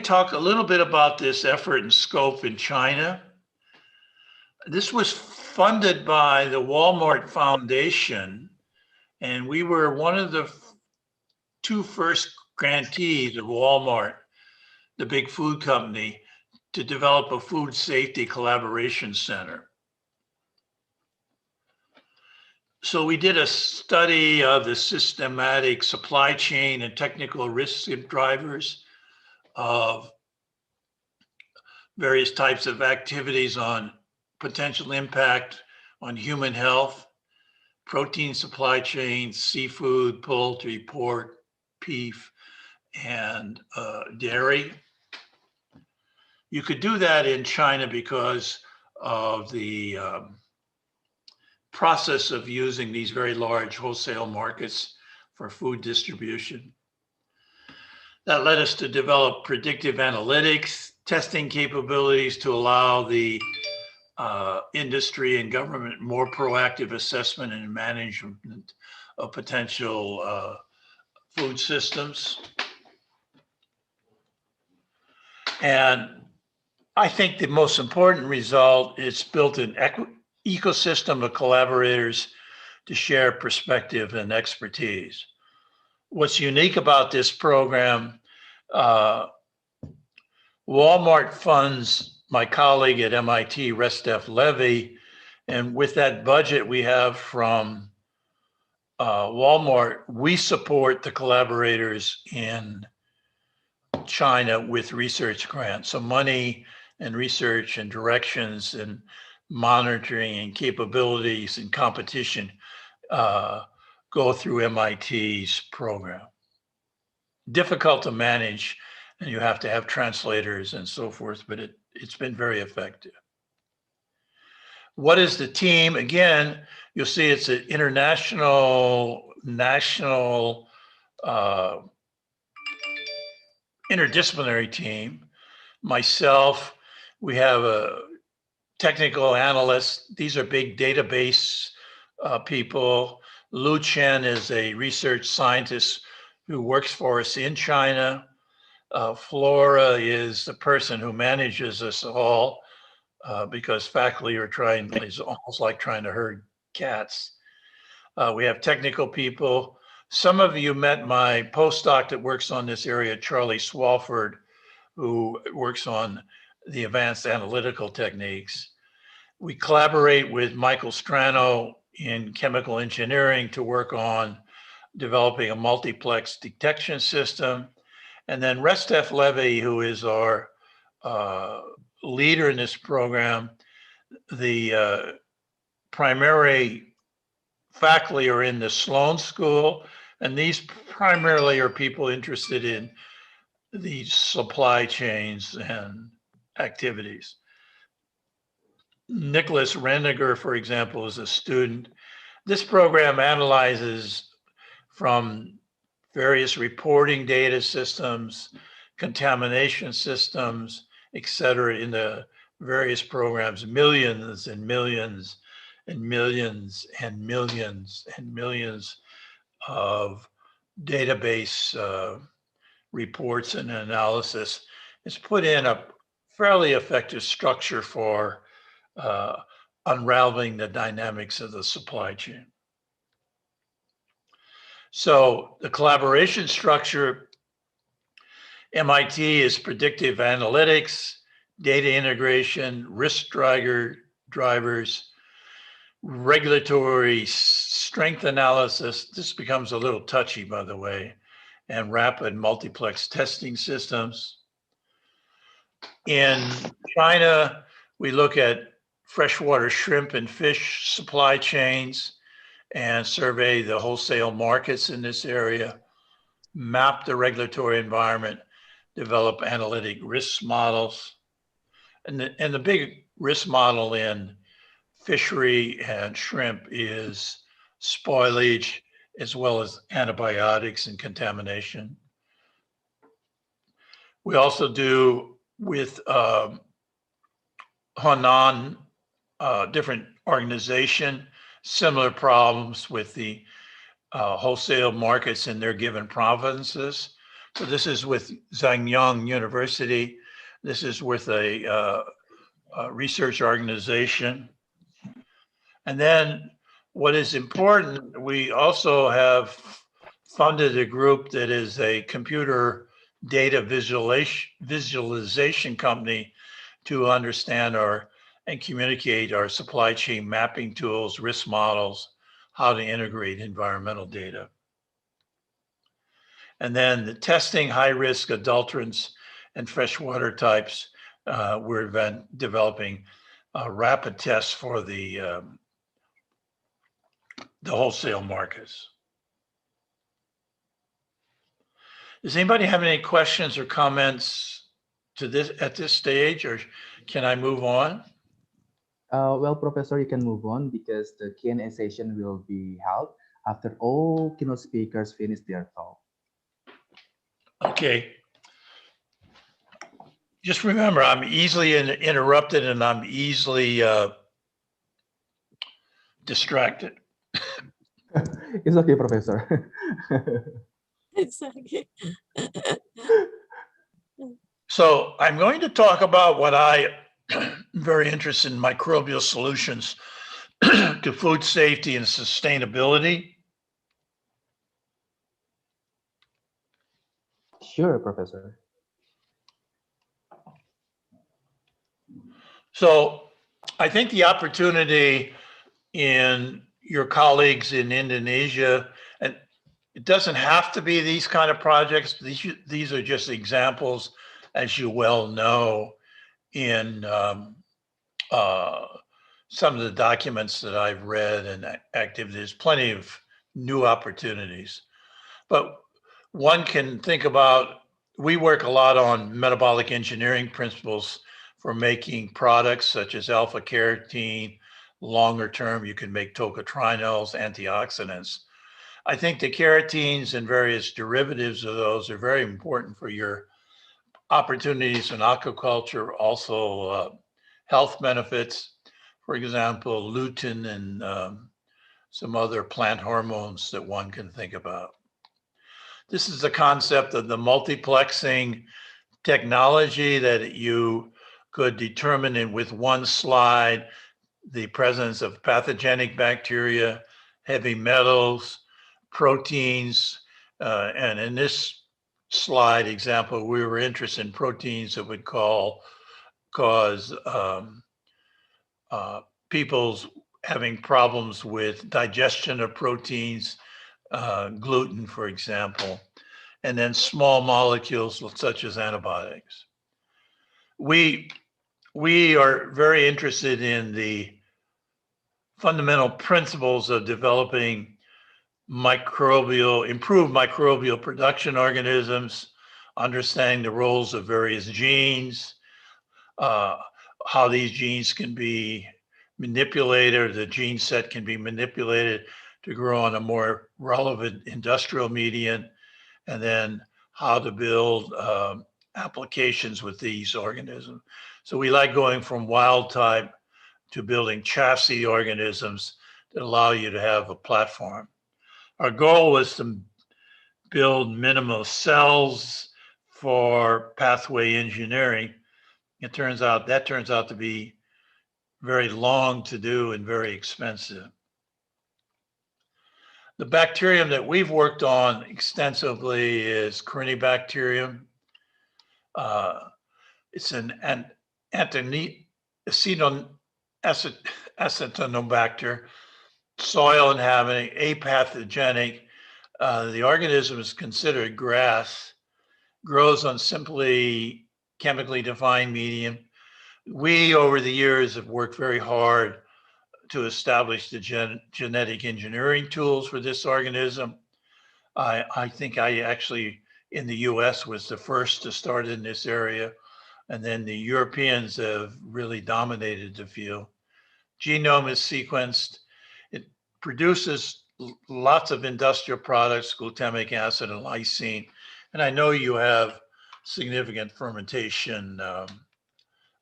talk a little bit about this effort and scope in China. This was funded by the Walmart Foundation, and we were one of the two first grantees of Walmart, the big food company, to develop a food safety collaboration center. So we did a study of the systematic supply chain and technical risk drivers of various types of activities on potential impact on human health, protein supply chains, seafood, poultry, pork, beef, and dairy. You could do that in China because of the process of using these very large wholesale markets for food distribution. That led us to develop predictive analytics, testing capabilities to allow the industry and government more proactive assessment and management of potential food systems. And I think the most important result is built an ecosystem of collaborators to share perspective and expertise. What's unique about this program, Walmart funds my colleague at MIT, Restef Levy, and with that budget we have from Walmart, we support the collaborators in China with research grants. So money and research and directions and monitoring and capabilities and competition go through MIT's program. Difficult to manage, and you have to have translators and so forth, but it's been very effective. What is the team? Again, you'll see it's an international, national, interdisciplinary team. Myself, we have a technical analyst. These are big database people. Lu Chen is a research scientist who works for us in China. Flora is the person who manages us all because faculty are it's almost like trying to herd cats. We have technical people. Some of you met my postdoc that works on this area, Charlie Swalford, who works on the advanced analytical techniques. We collaborate with Michael Strano in chemical engineering to work on developing a multiplex detection system. And then Restef Levy, who is our leader in this program, the primary faculty are in the Sloan School, and these primarily are people interested in the supply chains and activities. Nicholas Rendiger, for example, is a student. This program analyzes from various reporting data systems, contamination systems, et cetera, in the various programs, millions and millions and millions and millions and millions of database reports and analysis. It's put in a fairly effective structure for unraveling the dynamics of the supply chain. So the collaboration structure, MIT is predictive analytics, data integration, risk drivers, regulatory strength analysis. This becomes a little touchy, by the way, and rapid multiplex testing systems. In China, we look at freshwater shrimp and fish supply chains and survey the wholesale markets in this area, map the regulatory environment, develop analytic risk models. And the big risk model in fishery and shrimp is spoilage, as well as antibiotics and contamination. We also do with Hunan, different organization, similar problems with the wholesale markets in their given provinces. So this is with Zhangjiang University. This is with a research organization. And then what is important, we also have funded a group that is a computer data visualization company to understand and communicate our supply chain mapping tools, risk models, how to integrate environmental data. And then the testing high-risk adulterants and freshwater types, we're developing rapid tests for the wholesale markets. Does anybody have any questions or comments to this at this stage, or can I move on? Well, Professor, you can move on because the Q&A session will be held after all keynote speakers finish their talk. Okay. Just remember, I'm easily interrupted and I'm easily distracted. It's okay, Professor. It's okay. So I'm going to talk about what I'm very interested in, microbial solutions to food safety and sustainability. Sure, Professor. So I think the opportunity in your colleagues in Indonesia, and it doesn't have to be these kind of projects. These are just examples, as you well know, in some of the documents that I've read and active. There's plenty of new opportunities. But one can think about, we work a lot on metabolic engineering principles for making products such as alpha carotene. Longer term, you can make tocotrienols, antioxidants. I think the carotenes and various derivatives of those are very important for your opportunities in aquaculture, also health benefits. For example, lutein and some other plant hormones that one can think about. This is the concept of the multiplexing technology that you could determine with one slide the presence of pathogenic bacteria, heavy metals, proteins, and in this slide example, we were interested in proteins that would cause people's having problems with digestion of proteins, gluten, for example, and then small molecules such as antibiotics. We are very interested in the fundamental principles of developing improved microbial production organisms, understanding the roles of various genes, how these genes can be manipulated, or the gene set can be manipulated to grow on a more relevant industrial medium, and then how to build applications with these organisms. So we like going from wild type to building chassis organisms that allow you to have a platform. Our goal was to build minimal cells for pathway engineering. That turns out to be very long to do and very expensive. The bacterium that we've worked on extensively is Corynebacterium. It's an acetonobacter, soil inhabiting, apathogenic. The organism is considered grass, grows on simply chemically defined medium. We, over the years, have worked very hard to establish the genetic engineering tools for this organism. I think I actually, in the US, was the first to start in this area. And then the Europeans have really dominated the field. Genome is sequenced. It produces lots of industrial products, glutamic acid and lysine. And I know you have significant fermentation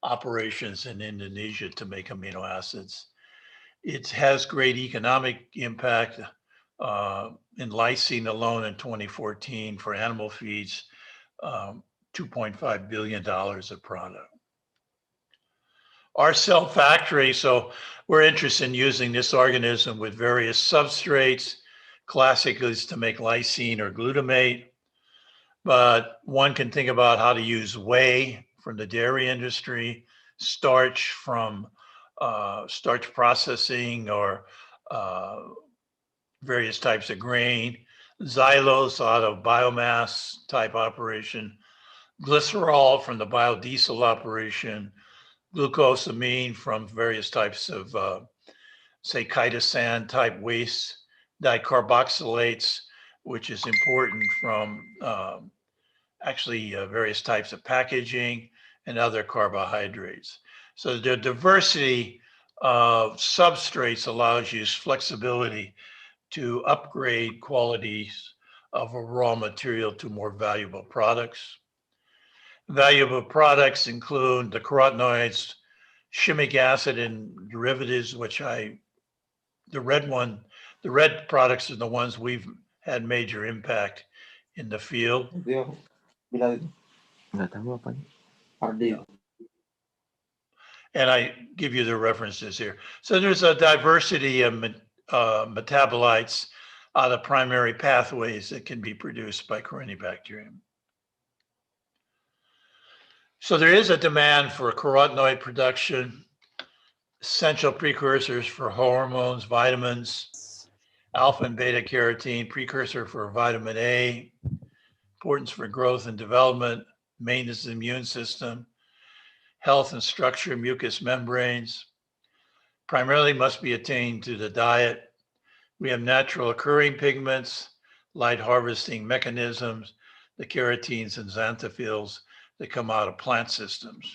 operations in Indonesia to make amino acids. It has great economic impact in lysine alone in 2014 for animal feeds. $2.5 billion of product. Our cell factory, so we're interested in using this organism with various substrates. Classically, is to make lysine or glutamate, but one can think about how to use whey from the dairy industry, starch from starch processing or various types of grain, xylose out of biomass type operation, glycerol from the biodiesel operation, glucosamine from various types of, say, chitosan type waste, dicarboxylates, which is important from actually various types of packaging and other carbohydrates. So the diversity of substrates allows you flexibility to upgrade qualities of a raw material to more valuable products. Valuable products include the carotenoids, shimic acid and derivatives, which the red products are the ones we've had major impact in the field. And I give you the references here. So there's a diversity of metabolites out of primary pathways that can be produced by Corynebacterium. So there is a demand for carotenoid production, essential precursors for hormones, vitamins, alpha and beta carotene, precursor for vitamin A, importance for growth and development, maintenance of the immune system, health and structure, mucous membranes, primarily must be attained to the diet. We have natural occurring pigments, light harvesting mechanisms, the carotenes and xanthophylls that come out of plant systems.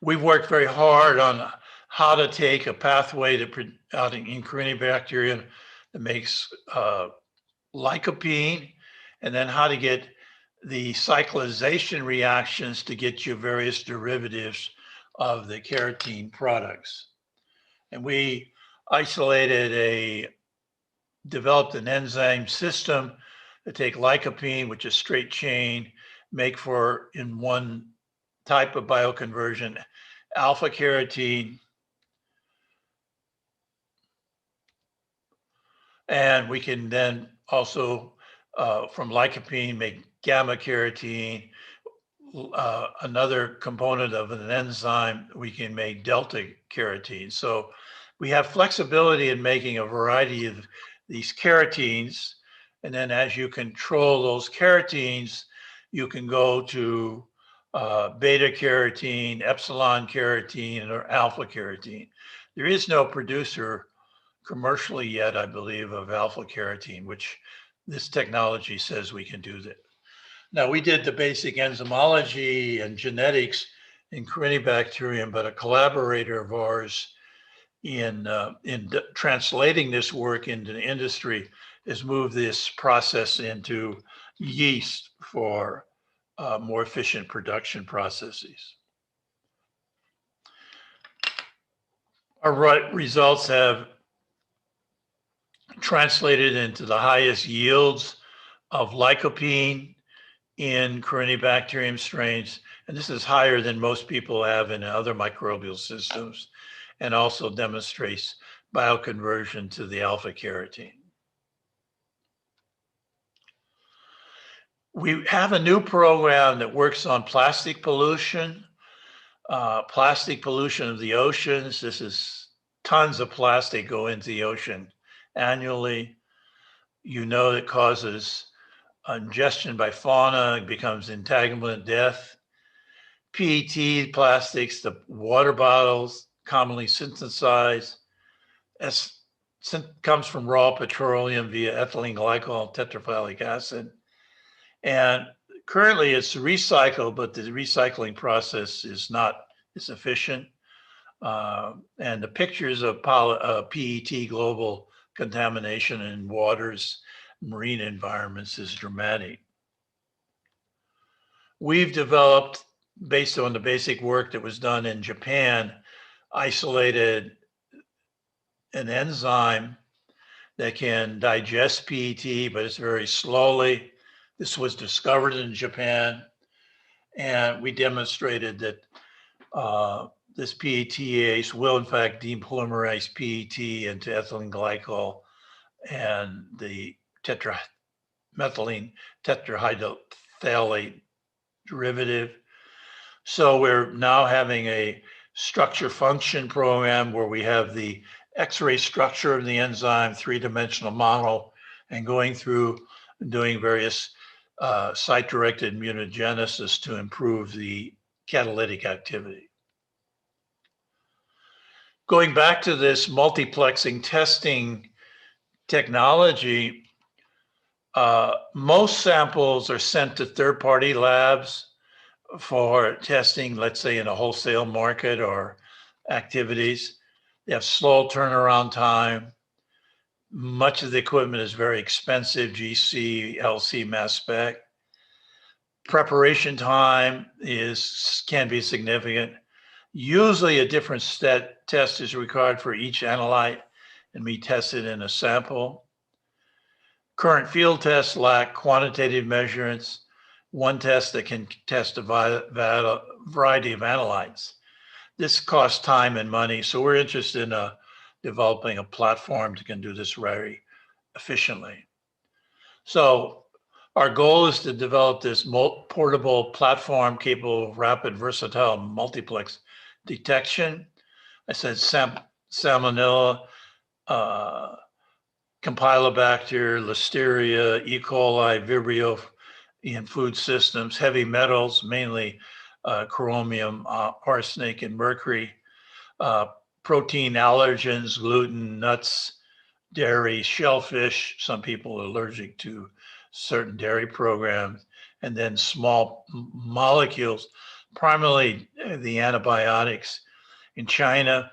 We've worked very hard on how to take a pathway out in Corynebacterium that makes lycopene, and then how to get the cyclation reactions to get you various derivatives of the carotene products. And we developed an enzyme system to take lycopene, which is straight chain, make for, in one type of bioconversion, alpha carotene. And we can then also, from lycopene, make gamma carotene. Another component of an enzyme, we can make delta carotene. So we have flexibility in making a variety of these carotenes. And then as you control those carotenes, you can go to beta carotene, epsilon carotene, or alpha carotene. There is no producer commercially yet, I believe, of alpha carotene, which this technology says we can do that. Now, we did the basic enzymology and genetics in Corynebacterium, but a collaborator of ours in translating this work into the industry has moved this process into yeast for more efficient production processes. Our results have translated into the highest yields of lycopene in Corynebacterium strains, and this is higher than most people have in other microbial systems, and also demonstrates bioconversion to the alpha carotene. We have a new program that works on plastic pollution of the oceans. This is tons of plastic go into the ocean annually. You know, it causes ingestion by fauna, it becomes entanglement death. PET plastics, the water bottles, commonly synthesized, comes from raw petroleum via ethylene glycol tetraphthalic acid. And currently it's recycled, but the recycling process is not as efficient. And the pictures of PET global contamination in waters, marine environments is dramatic. We've developed, based on the basic work that was done in Japan, isolated an enzyme that can digest PET, but it's very slowly. This was discovered in Japan, and we demonstrated that this PETase will in fact depolymerize PET into ethylene glycol and the methylene tetrahydrophthalate derivative. So we're now having a structure function program where we have the X-ray structure of the enzyme, three-dimensional model, and going through and doing various site-directed immunogenesis to improve the catalytic activity. Going back to this multiplexing testing technology, most samples are sent to third-party labs for testing, let's say in a wholesale market or activities. They have slow turnaround time. Much of the equipment is very expensive, GC, LC, mass spec. Preparation time can be significant. Usually a different test is required for each analyte and be tested in a sample. Current field tests lack quantitative measurements. One test that can test a variety of analytes. This costs time and money, so we're interested in developing a platform that can do this very efficiently. So our goal is to develop this portable platform capable of rapid, versatile, multiplex detection. I said Salmonella, Campylobacter, Listeria, E. coli, Vibrio in food systems, heavy metals, mainly chromium, arsenic, and mercury, protein allergens, gluten, nuts, dairy, shellfish. Some people are allergic to certain dairy programs, and then small molecules, primarily the antibiotics. In China,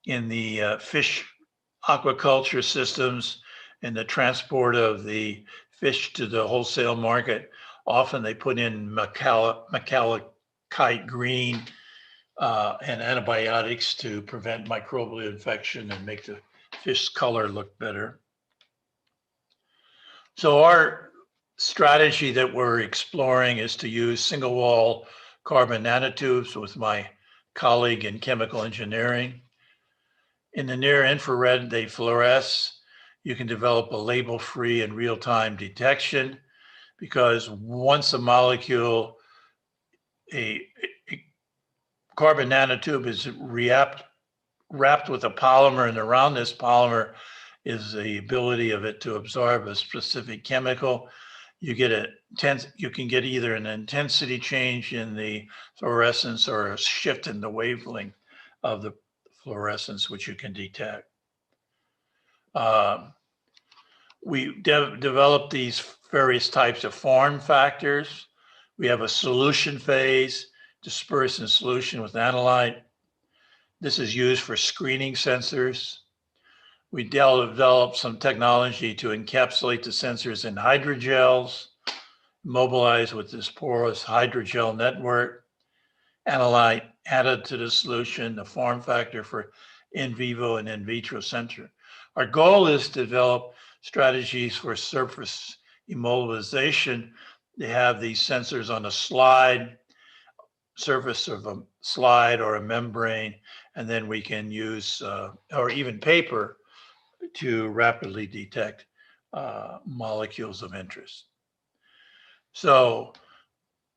in the fish aquaculture systems and the transport of the fish to the wholesale market, often they put in macalocite green and antibiotics to prevent microbial infection and make the fish color look better. So our strategy that we're exploring is to use single wall carbon nanotubes with my colleague in chemical engineering. In the near infrared, they fluoresce. You can develop a label-free and real-time detection because once a molecule, a carbon nanotube is wrapped with a polymer, and around this polymer is the ability of it to absorb a specific chemical. You can get either an intensity change in the fluorescence or a shift in the wavelength of the fluorescence, which you can detect. We developed these various types of form factors. We have a solution phase, disperse in solution with analyte. This is used for screening sensors. We developed some technology to encapsulate the sensors in hydrogels, mobilized with this porous hydrogel network. Analyte added to the solution, the form factor for in vivo and in vitro sensor. Our goal is to develop strategies for surface immobilization. They have these sensors on a slide, surface of a slide or a membrane, and then we can use, or even paper, to rapidly detect molecules of interest. So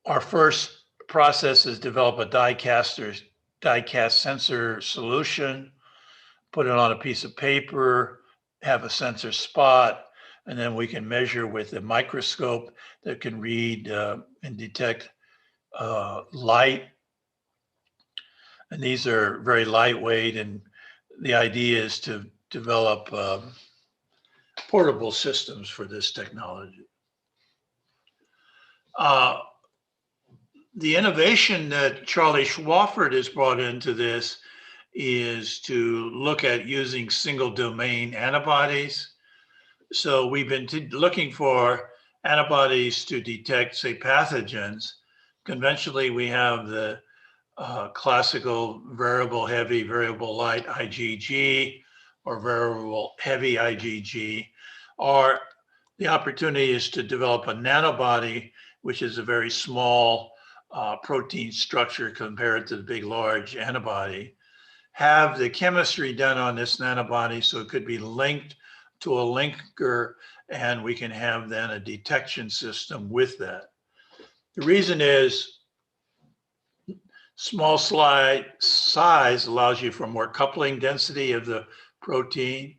our first process is develop a die-cast sensor solution, put it on a piece of paper, have a sensor spot, and then we can measure with a microscope that can read and detect light. And these are very lightweight, and the idea is to develop portable systems for this technology. The innovation that Charlie Schwofford has brought into this is to look at using single domain antibodies. So we've been looking for antibodies to detect, say, pathogens. Conventionally, we have the classical variable heavy, variable light IgG, or variable heavy IgG. or the opportunity is to develop a nanobody, which is a very small protein structure compared to the big, large antibody. Have the chemistry done on this nanobody so it could be linked to a linker, and we can have then a detection system with that. The reason is small size allows you for more coupling density of the protein.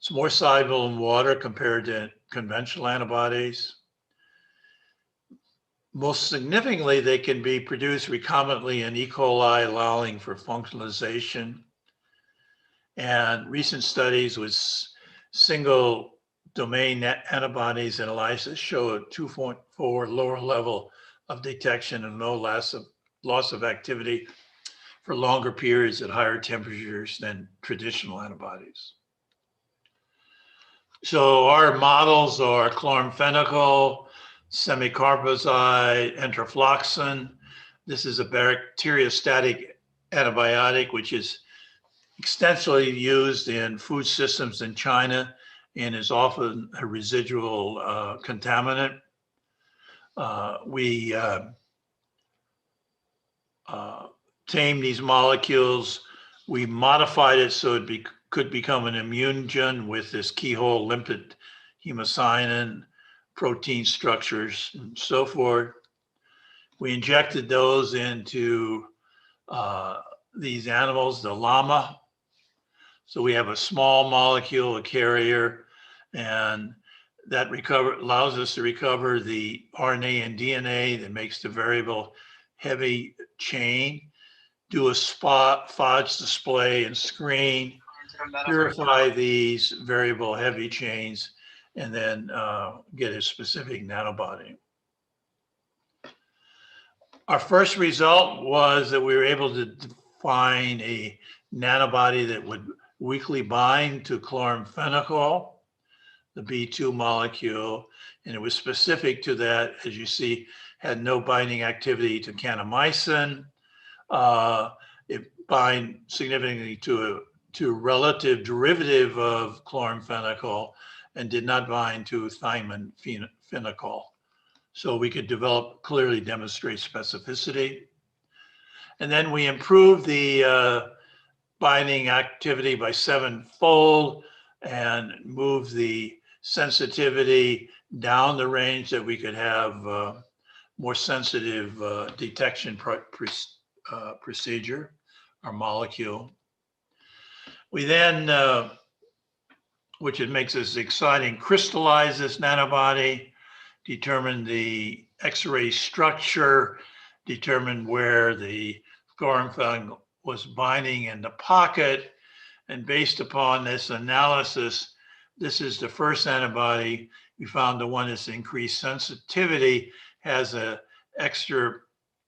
It's more soluble in water compared to conventional antibodies. Most significantly, they can be produced recombinantly in E. coli, allowing for functionalization. And recent studies with single domain antibodies and ELISA show a 2.4 lower level of detection and no loss of activity for longer periods at higher temperatures than traditional antibodies. So our models are chloramphenicol, semicarposide, enterofloxacin. This is a bacteriostatic antibiotic, which is extensively used in food systems in China and is often a residual contaminant. We tamed these molecules. We modified it so it could become an immunogen with this keyhole lipid hemocyanin protein structures and so forth. We injected those into these animals, the llama. So we have a small molecule, a carrier, and that allows us to recover the RNA and DNA that makes the variable heavy chain, do a phage display and screen, purify these variable heavy chains, and then get a specific nanobody. Our first result was that we were able to find a nanobody that would weakly bind to chloramphenicol, the B2 molecule, and it was specific to that, as you see, had no binding activity to kanamycin. It bind significantly to a relative derivative of chloramphenicol and did not bind to thiaminphenicol. So we could clearly demonstrate specificity. And then we improved the binding activity by 7-fold and moved the sensitivity down the range that we could have more sensitive detection procedure, our molecule. We then, which it makes us exciting, crystallize this nanobody, determine the X-ray structure, determine where the chloramphenicol was binding in the pocket. And based upon this analysis, this is the first antibody. We found the one that's increased sensitivity has a extra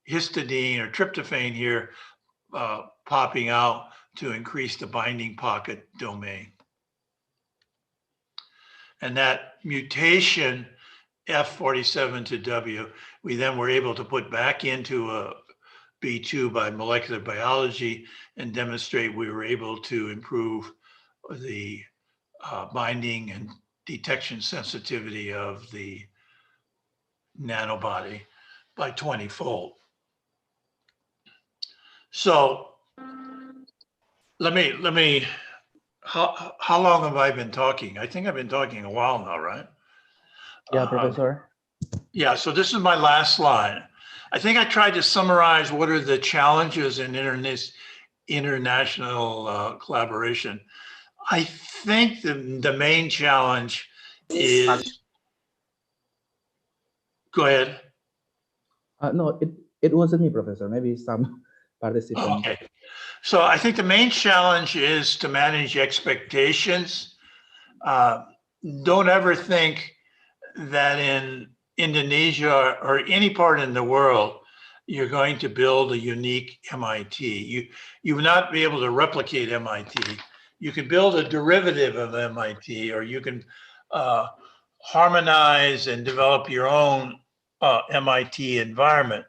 histidine or tryptophan here popping out to increase the binding pocket domain. And that mutation, F47 to W, we then were able to put back into a B2 by molecular biology and demonstrate we were able to improve the binding and detection sensitivity of the nanobody by 20-fold. So let me, how long have I been talking? I think I've been talking a while now, right? Yeah, Professor. Yeah, so this is my last slide. I think I tried to summarize what are the challenges in international collaboration. I think the main challenge is, go ahead. No, it wasn't me, Professor. Maybe some participants. Okay. So I think the main challenge is to manage expectations. Don't ever think that in Indonesia or any part in the world, you're going to build a unique MIT. You will not be able to replicate MIT. You can build a derivative of MIT, or you can harmonize and develop your own MIT environment.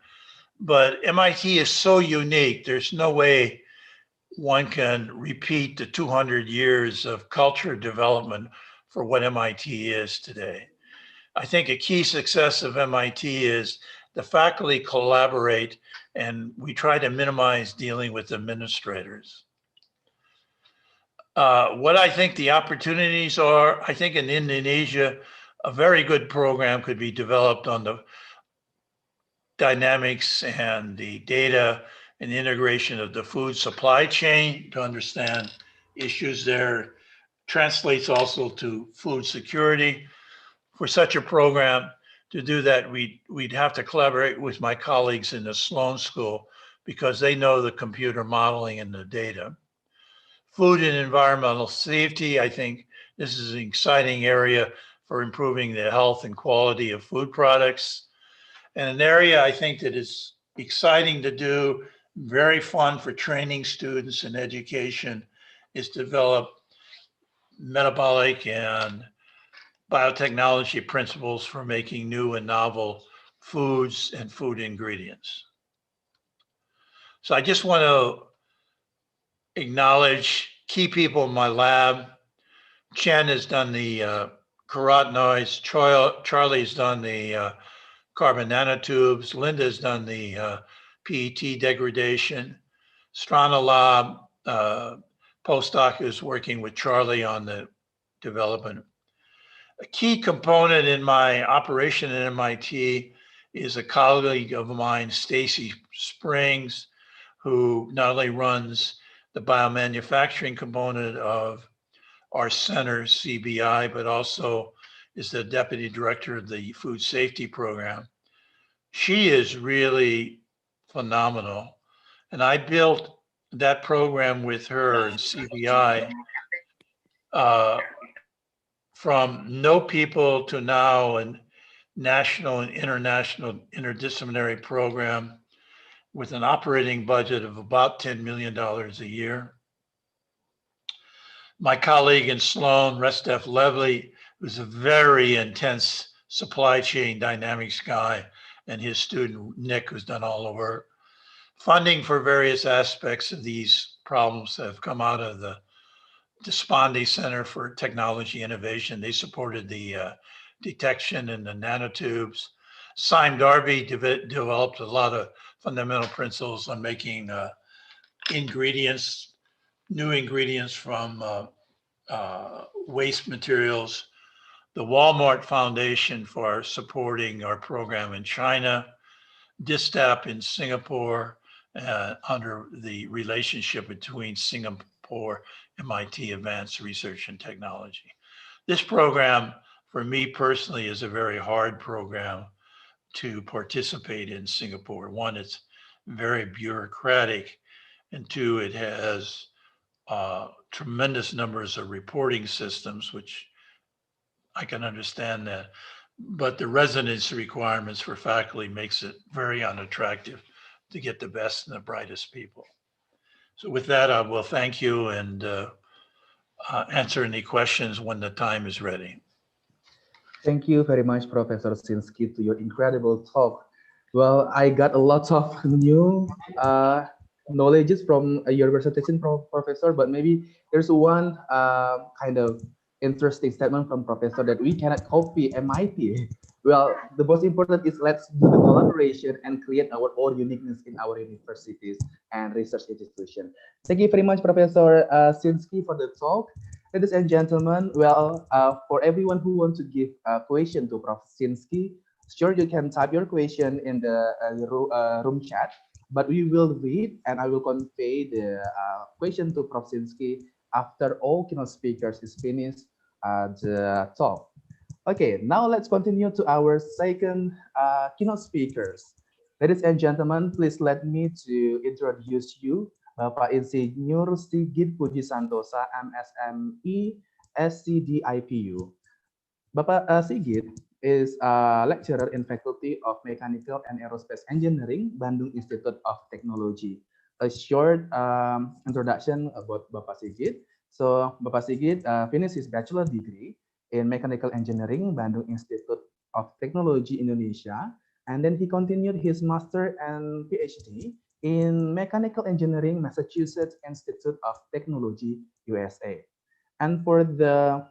But MIT is so unique, there's no way one can repeat the 200 years of culture development for what MIT is today. I think a key success of MIT is the faculty collaborate and we try to minimize dealing with administrators. What I think the opportunities are, I think in Indonesia, a very good program could be developed on the dynamics and the data and integration of the food supply chain to understand issues there. Translates also to food security. For such a program to do that, we'd have to collaborate with my colleagues in the Sloan School because they know the computer modeling and the data. Food and environmental safety, I think this is an exciting area for improving the health and quality of food products. And an area I think that is exciting to do, very fun for training students in education, is develop metabolic and biotechnology principles for making new and novel foods and food ingredients. So I just want to acknowledge key people in my lab. Chen has done the carotenoids, Charlie's done the carbon nanotubes, Linda's done the PET degradation, Strana Lab, postdoc is working with Charlie on the development. A key component in my operation at MIT is a colleague of mine, Stacy Springs, who not only runs the biomanufacturing component of our center, CBI, but also is the deputy director of the food safety program. She is really phenomenal. And I built that program with her in CBI from no people to now a national and international interdisciplinary program with an operating budget of about $10 million a year. My colleague in Sloan, Restef Levely, who's a very intense supply chain dynamics guy, and his student, Nick, who's done all the work. Funding for various aspects of these problems have come out of the Desponde Center for Technology Innovation. They supported the detection in the nanotubes. Syme Darby developed a lot of fundamental principles on making ingredients, new ingredients from waste materials. The Walmart Foundation for supporting our program in China, DISTAP in Singapore, under the relationship between Singapore, MIT Advanced Research and Technology. This program, for me personally, is a very hard program to participate in Singapore. One, it's very bureaucratic, and two, it has tremendous numbers of reporting systems, which I can understand that, but the residency requirements for faculty makes it very unattractive to get the best and the brightest people. So with that, I will thank you and answer any questions when the time is ready. Thank you very much, Professor Sinski, to your incredible talk. Well, I got a lot of new knowledges from your presentation, Professor, but maybe there's one kind of interesting statement from Professor that we cannot copy MIT. Well, the most important is let's do the collaboration and create our own uniqueness in our universities and research institutions. Thank you very much, Professor Sinski, for the talk. Ladies and gentlemen, well, for everyone who wants to give a question to Prof. Sinski, sure, you can type your question in the room chat, but we will read and I will convey the question to Prof. Sinski after all keynote speakers is finished the talk. Okay, now let's continue to our second keynote speakers. Ladies and gentlemen, please let me to introduce you Bapak Insinyur Sigit Puji Santosa, MSME, SCDIPU. Bapak Sigit is a lecturer in Faculty of Mechanical and Aerospace Engineering, Bandung Institute of Technology. A short introduction about Bapak Sigit. So Bapak Sigit finished his bachelor degree in Mechanical Engineering, Bandung Institute of Technology, Indonesia. And then he continued his master and PhD in Mechanical Engineering, Massachusetts Institute of Technology, USA. And for the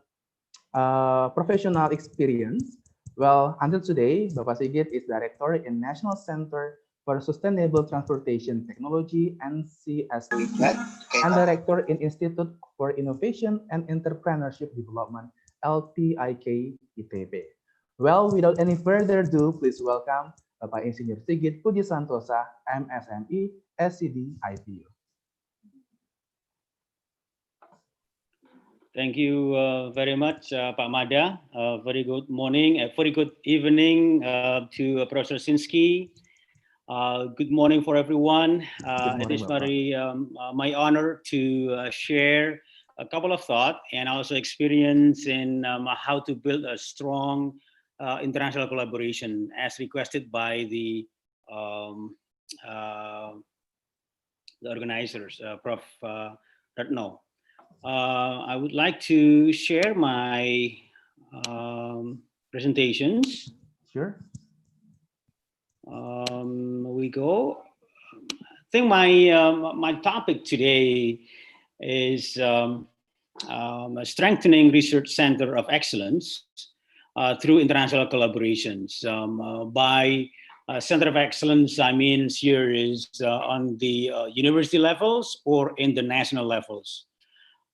professional experience. Well, until today, Bapak Sigit is Director in National Center for Sustainable Transportation Technology, NCST, and Director in Institute for Innovation and Entrepreneurship Development, LTIK ITB. Well, without any further ado, please welcome Bapak Insinyur Sigit Puji Santosa, MSME, SCD, IPU. Thank you very much, Pak Mada. Very good morning, very good evening to Professor Sinsky. Good morning for everyone. It is very my honor to share a couple of thoughts and also experience in how to build a strong international collaboration as requested by the organizers, Prof. Retno. I would like to share my presentations. Sure. We go. I think my my topic today is strengthening research center of excellence through international collaborations. By center of excellence, I mean here is on the university levels or in the national levels.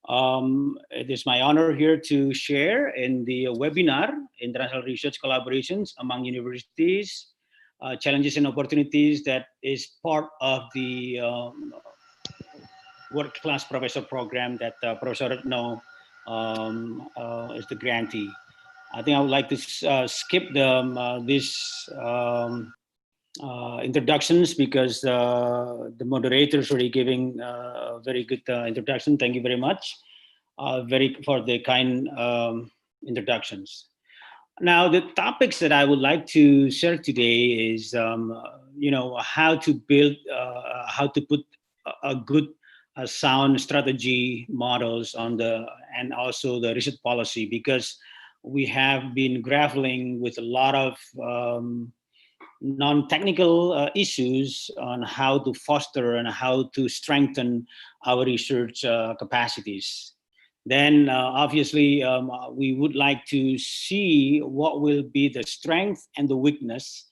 It is my honor here to share in the webinar, International Research Collaborations among Universities, Challenges and Opportunities, that is part of the world-class professor program that Professor Retno is the grantee. I think I would like to skip this introductions because the moderator is already giving a very good introduction. Thank you very much for the kind introductions. Now, the topics that I would like to share today is, how to build, how to put a good, sound strategy models on and also the research policy, because we have been grappling with a lot of non-technical issues on how to foster and how to strengthen our research capacities. Then obviously we would like to see what will be the strength and the weakness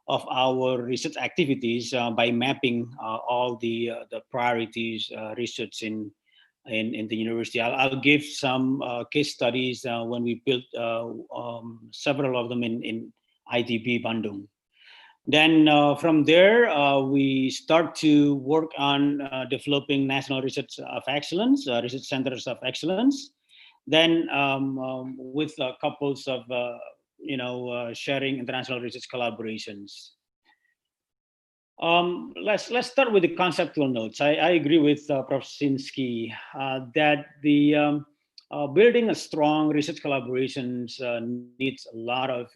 of our research activities by mapping all the priorities research in the university. I'll give some case studies when we built several of them in ITB Bandung. Then from there, we start to work on developing national research of excellence, research centers of excellence. Then with couples of, sharing international research collaborations. Let's start with the conceptual notes. I agree with Prof. Sinsky that the building a strong research collaborations needs a lot of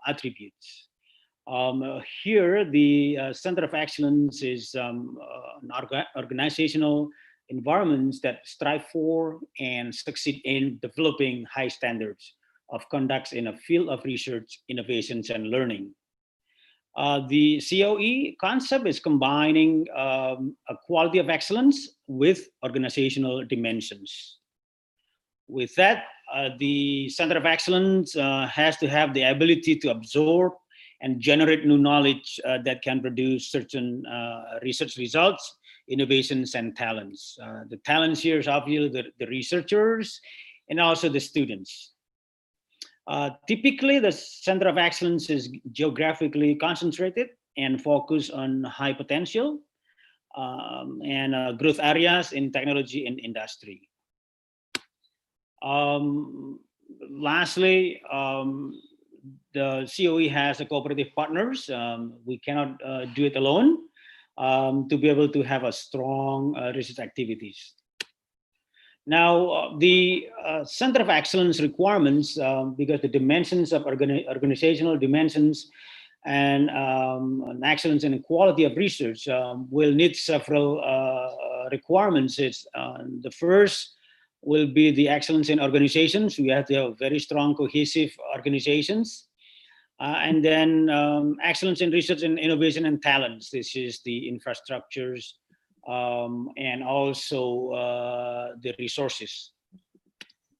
attributes. Here, the Center of Excellence is an organizational environments that strive for and succeed in developing high standards of conduct in a field of research, innovations, and learning. The COE concept is combining a quality of excellence with organizational dimensions. With that, the Center of Excellence has to have the ability to absorb and generate new knowledge that can produce certain research results, innovations, and talents. The talents here is obviously the researchers and also the students. Typically, the Center of Excellence is geographically concentrated and focused on high potential and growth areas in technology and industry. Lastly, the COE has a cooperative partners. We cannot do it alone to be able to have a strong research activities. Now, the Center of Excellence requirements, because the dimensions of organizational dimensions and excellence and quality of research will need several requirements. The first will be the excellence in organizations. We have to have very strong, cohesive organizations. And then excellence in research and innovation and talents. This is the infrastructures and also the resources.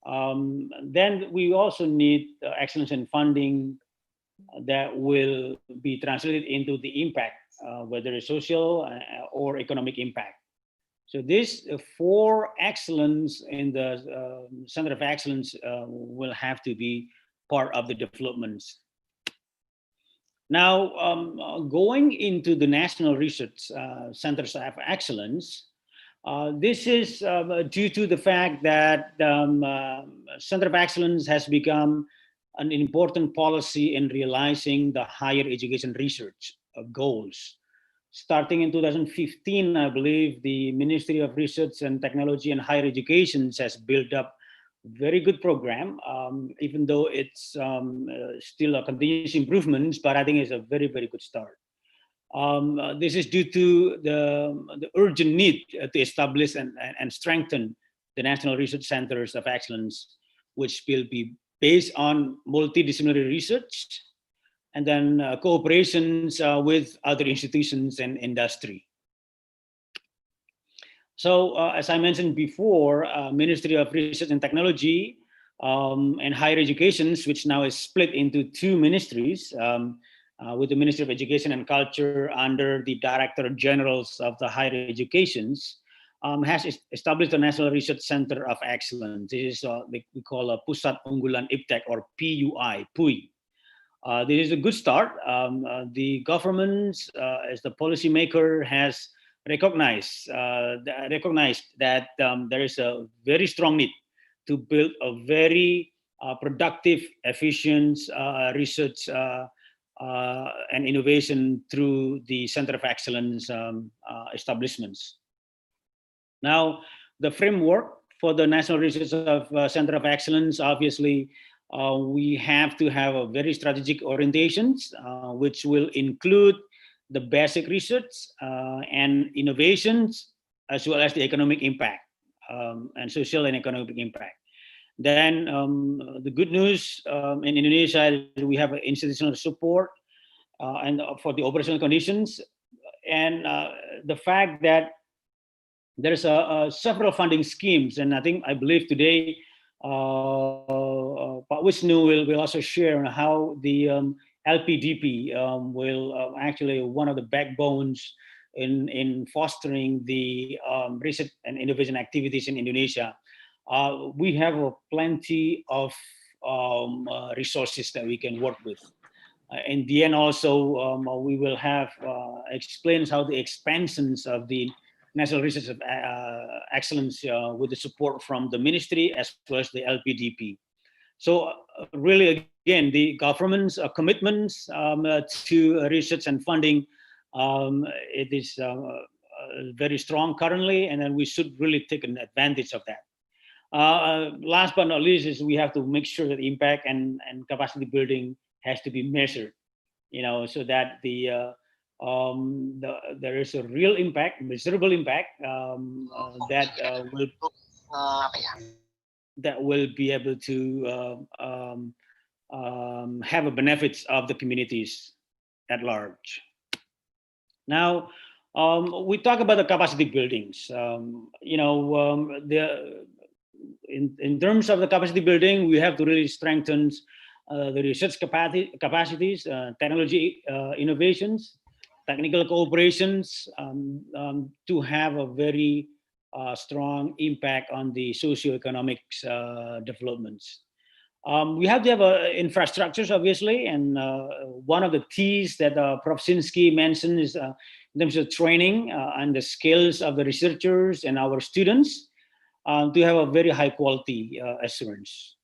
Then we also need excellence in funding that will be translated into the impact, whether it's social or economic impact. So these four excellence in the Center of Excellence will have to be part of the developments. Now, going into the National Research Centers of Excellence, this is due to the fact that Center of Excellence has become an important policy in realizing the higher education research goals. Starting in 2015, I believe the Ministry of Research and Technology and Higher Education has built up very good program, even though it's still a continuous improvements, but I think it's a very, very good start. This is due to the urgent need to establish and strengthen the National Research Centers of Excellence, which will be based on multidisciplinary research and then cooperations with other institutions and industry. So as I mentioned before, Ministry of Research and Technology and Higher Education, which now is split into two ministries, with the Ministry of Education and Culture under the Director Generals of the Higher Educations, has established the National Research Center of Excellence. This is we call a Pusat Unggulan Iptek, or PUI, PUI. This is a good start. The government, as the policymaker, has recognized that there is a very strong need to build a very productive, efficient research and innovation through the Center of Excellence establishments. Now, the framework for the National Research Center of Excellence, obviously, we have to have a very strategic orientations, which will include the basic research and innovations, as well as the economic impact and social and economic impact. Then the good news in Indonesia is we have institutional support and for the operational conditions, and the fact that there's several funding schemes, and I believe today Pak Wisnu will also share how the LPDP will actually one of the backbones in fostering the research and innovation activities in Indonesia. We have plenty of resources that we can work with. In the end, also we will have explains how the expansions of the National Research of Excellence with the support from the ministry as well as the LPDP. So really, again, the government's commitments to research and funding, it is very strong currently, and then we should really take an advantage of that. Last but not least is we have to make sure that impact and capacity building has to be measured, so that there is a real impact, measurable impact that will be able to have a benefits of the communities at large. Now, we talk about the capacity buildings. In terms of the capacity building, we have to really strengthen the research capacities, technology innovations, technical cooperations to have a very strong impact on the socioeconomic developments. We have to have infrastructures, obviously, and one of the T's that Prof. Sinsky mentioned is in terms of training and the skills of the researchers and our students to have a very high quality assurance.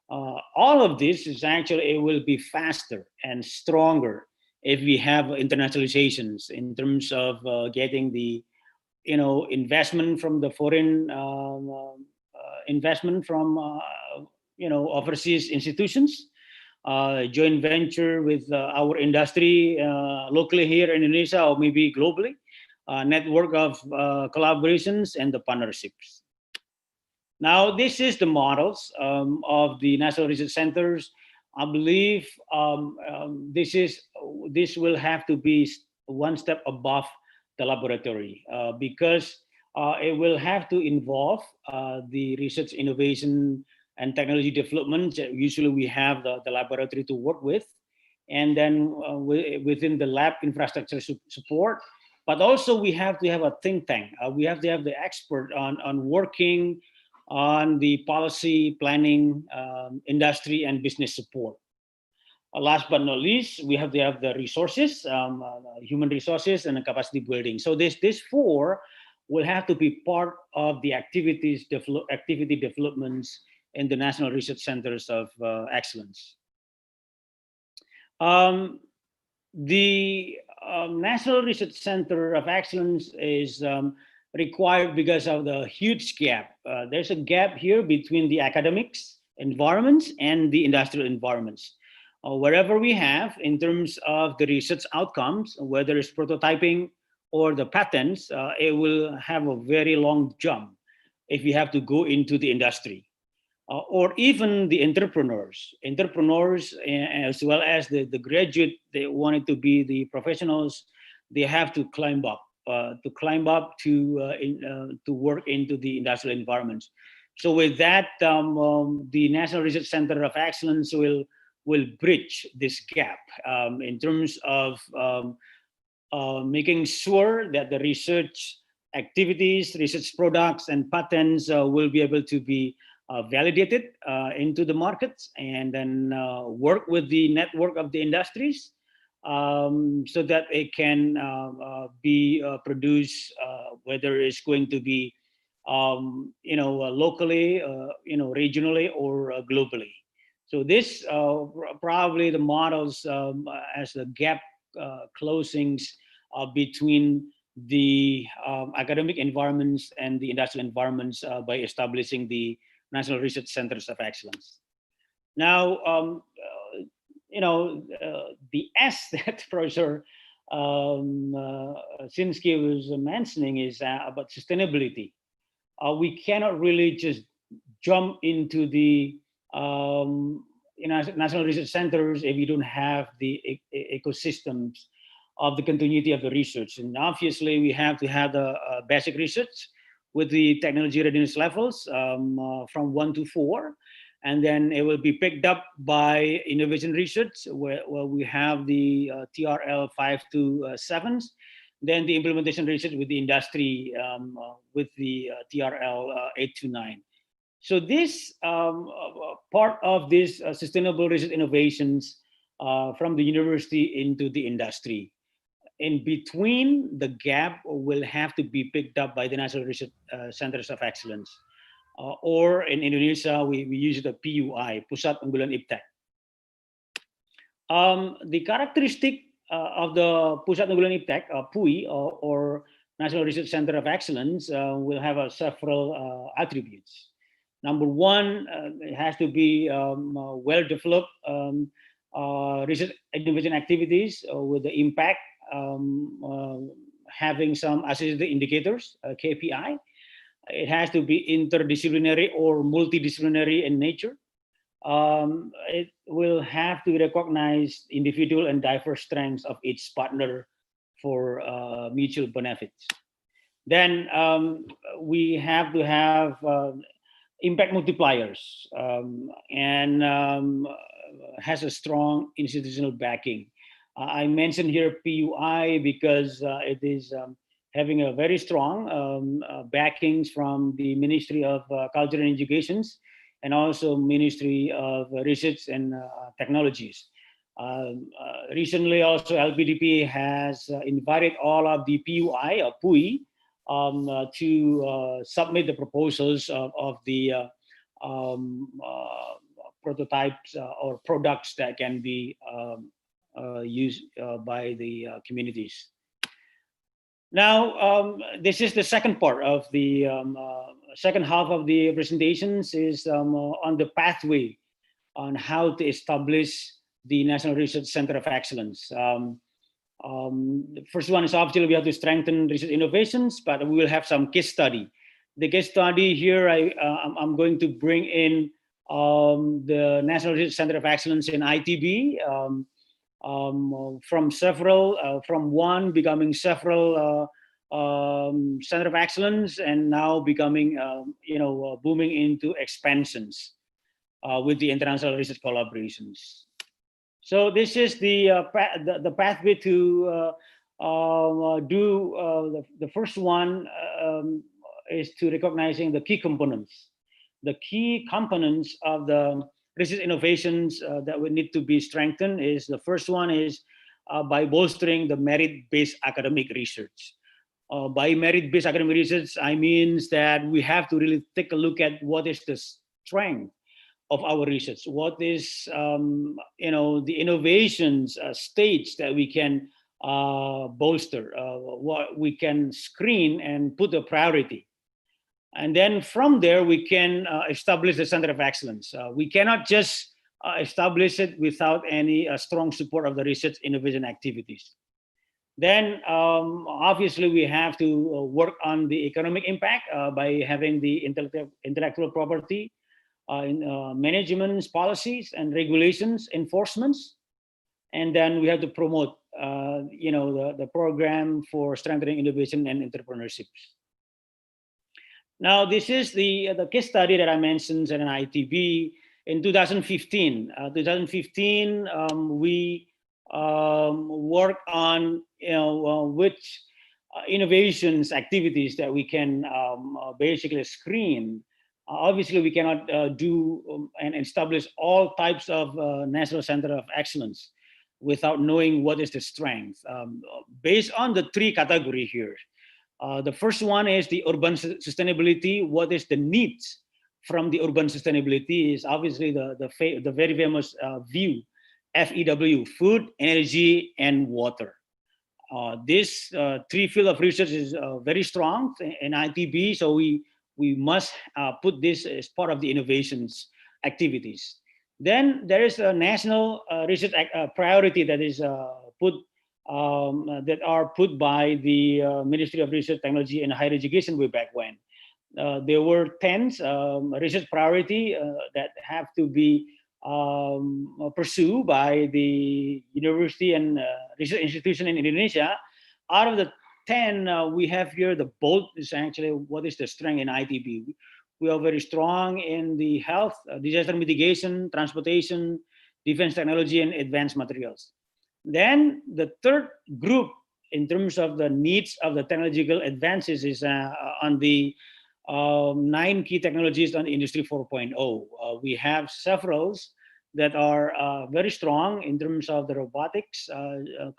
All of this is actually, it will be faster and stronger if we have internationalizations in terms of getting the investment from the foreign investment from overseas institutions, joint venture with our industry locally here in Indonesia or maybe globally, network of collaborations and the partnerships. Now, this is the models of the National Research Centers. I believe this will have to be one step above the laboratory because it will have to involve the research innovation and technology development. Usually we have the laboratory to work with, and then within the lab infrastructure support. But also we have to have a think tank. We have to have the expert on working on the policy planning, industry and business support. Last but not least, we have to have the resources, human resources and capacity building. So these four will have to be part of the activity developments in the National Research Centers of Excellence. The National Research Center of Excellence is required because of the huge gap. There's a gap here between the academics environments and the industrial environments. Wherever we have, in terms of the research outcomes, whether it's prototyping or the patents, it will have a very long jump if you have to go into the industry. Or even the entrepreneurs as well as the graduate, they wanted to be the professionals, they have to climb up to work into the industrial environments. So with that, the National Research Center of Excellence will bridge this gap in terms of making sure that the research activities, research products and patents will be able to be validated into the markets, and then work with the network of the industries so that it can be produced, whether it's going to be locally, regionally or globally. So this probably the models as the gap closings between the academic environments and the industrial environments by establishing the National Research Centers of Excellence. Now, the S that Professor Sinski was mentioning is about sustainability. We cannot really just jump into the national research centers if you don't have the ecosystems of the continuity of the research. And obviously we have to have the basic research with the technology readiness levels from 1 to 4. And then it will be picked up by innovation research where we have the TRL 5 to 7s. Then the implementation research with the industry with the TRL 8 to 9. So this part of this sustainable research innovations from the university into the industry. In between, the gap will have to be picked up by the National Research Centers of Excellence. Or in Indonesia, we use the PUI, Pusat Unggulan Iptek. The characteristic of the Pusat Unggulan Iptek, PUI, or National Research Center of Excellence, will have several attributes. Number one, it has to be well-developed research innovation activities with the impact, having some associated indicators, KPI. It has to be interdisciplinary or multidisciplinary in nature. It will have to recognize individual and diverse strengths of each partner for mutual benefits. Then we have to have impact multipliers and has a strong institutional backing. I mentioned here PUI because it is having a very strong backings from the Ministry of Culture and Educations and also Ministry of Research and Technologies. Recently also LPDP has invited all of the PUI or PUI to submit the proposals of the prototypes or products that can be used by the communities. Now, this is the second part of the second half of the presentations is on the pathway on how to establish the National Research Center of Excellence. The first one is obviously we have to strengthen research innovations, but we will have some case study. The case study here, I'm going to bring in the National Research Center of Excellence in ITB, from several, from one becoming several Center of Excellence, and now becoming, booming into expansions. with the international research collaborations. So this is the pathway to do the first one is to recognizing the key components. The key components of the research innovations that would need to be strengthened is the first one is by bolstering the merit-based academic research. By merit-based academic research, I mean that we have to really take a look at what is the strength of our research, what is the innovations stage that we can bolster, what we can screen and put a priority. And then from there, we can establish the center of excellence. We cannot just establish it without any strong support of the research innovation activities. Then obviously we have to work on the economic impact by having the intellectual property management policies and regulations enforcements. And then we have to promote the program for strengthening innovation and entrepreneurship. Now, this is the case study that I mentioned at an ITB in 2015. 2015, we worked on which innovations activities that we can basically screen. Obviously, we cannot do and establish all types of national center of excellence without knowing what is the strength. Based on the three categories here. The first one is the urban sustainability. What is the needs from the urban sustainability is obviously the very famous view, FEW, food, energy, and water. This three field of research is very strong in ITB, so we must put this as part of the innovations activities. Then there is a national research priority that is put by the Ministry of Research, Technology, and Higher Education way back when. There were 10 research priority that have to be pursued by the university and research institution in Indonesia. Out of the 10, we have here the bold is actually what is the strength in ITB. We are very strong in the health, disaster mitigation, transportation, defense technology, and advanced materials. Then the third group in terms of the needs of the technological advances is on the 9 key technologies on Industry 4.0. We have several that are very strong in terms of the robotics,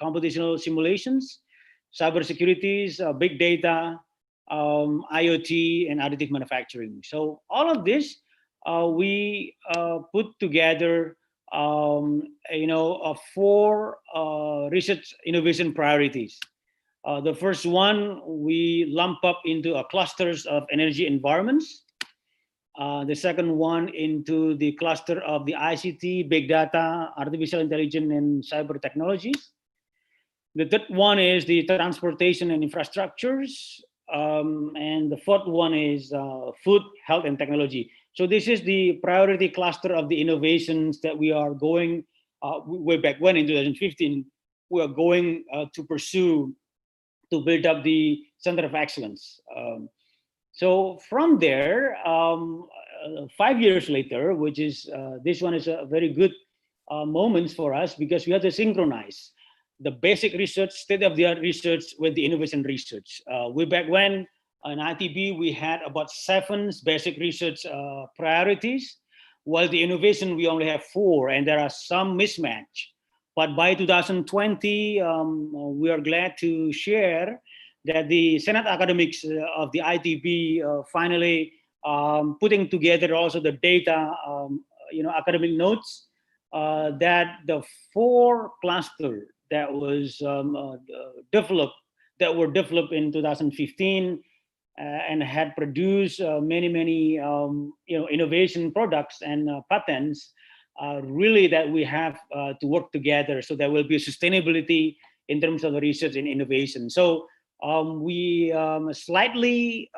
computational simulations, cybersecurities, big data, IoT, and additive manufacturing. So all of this we put together 4 research innovation priorities. The first one we lump up into clusters of energy environments. The second one into the cluster of the ICT, big data, artificial intelligence, and cyber technologies. The third one is the transportation and infrastructures. And the fourth one is food, health, and technology. So this is the priority cluster of the innovations that we are going way back when in 2015, we are going to pursue to build up the center of excellence. So from there, 5 years later, which is this one is a very good moment for us because we have to synchronize the basic research, state-of-the-art research with the innovation research. Way back when in ITB, we had about 7 basic research priorities, while the innovation, we only have 4, and there are some mismatch. But by 2020, we are glad to share that the Senate academics of the ITB finally putting together also the data, academic notes that the 4 clusters that was were developed in 2015 and had produced many innovation products and patents really that we have to work together so there will be sustainability in terms of the research and innovation. So we slightly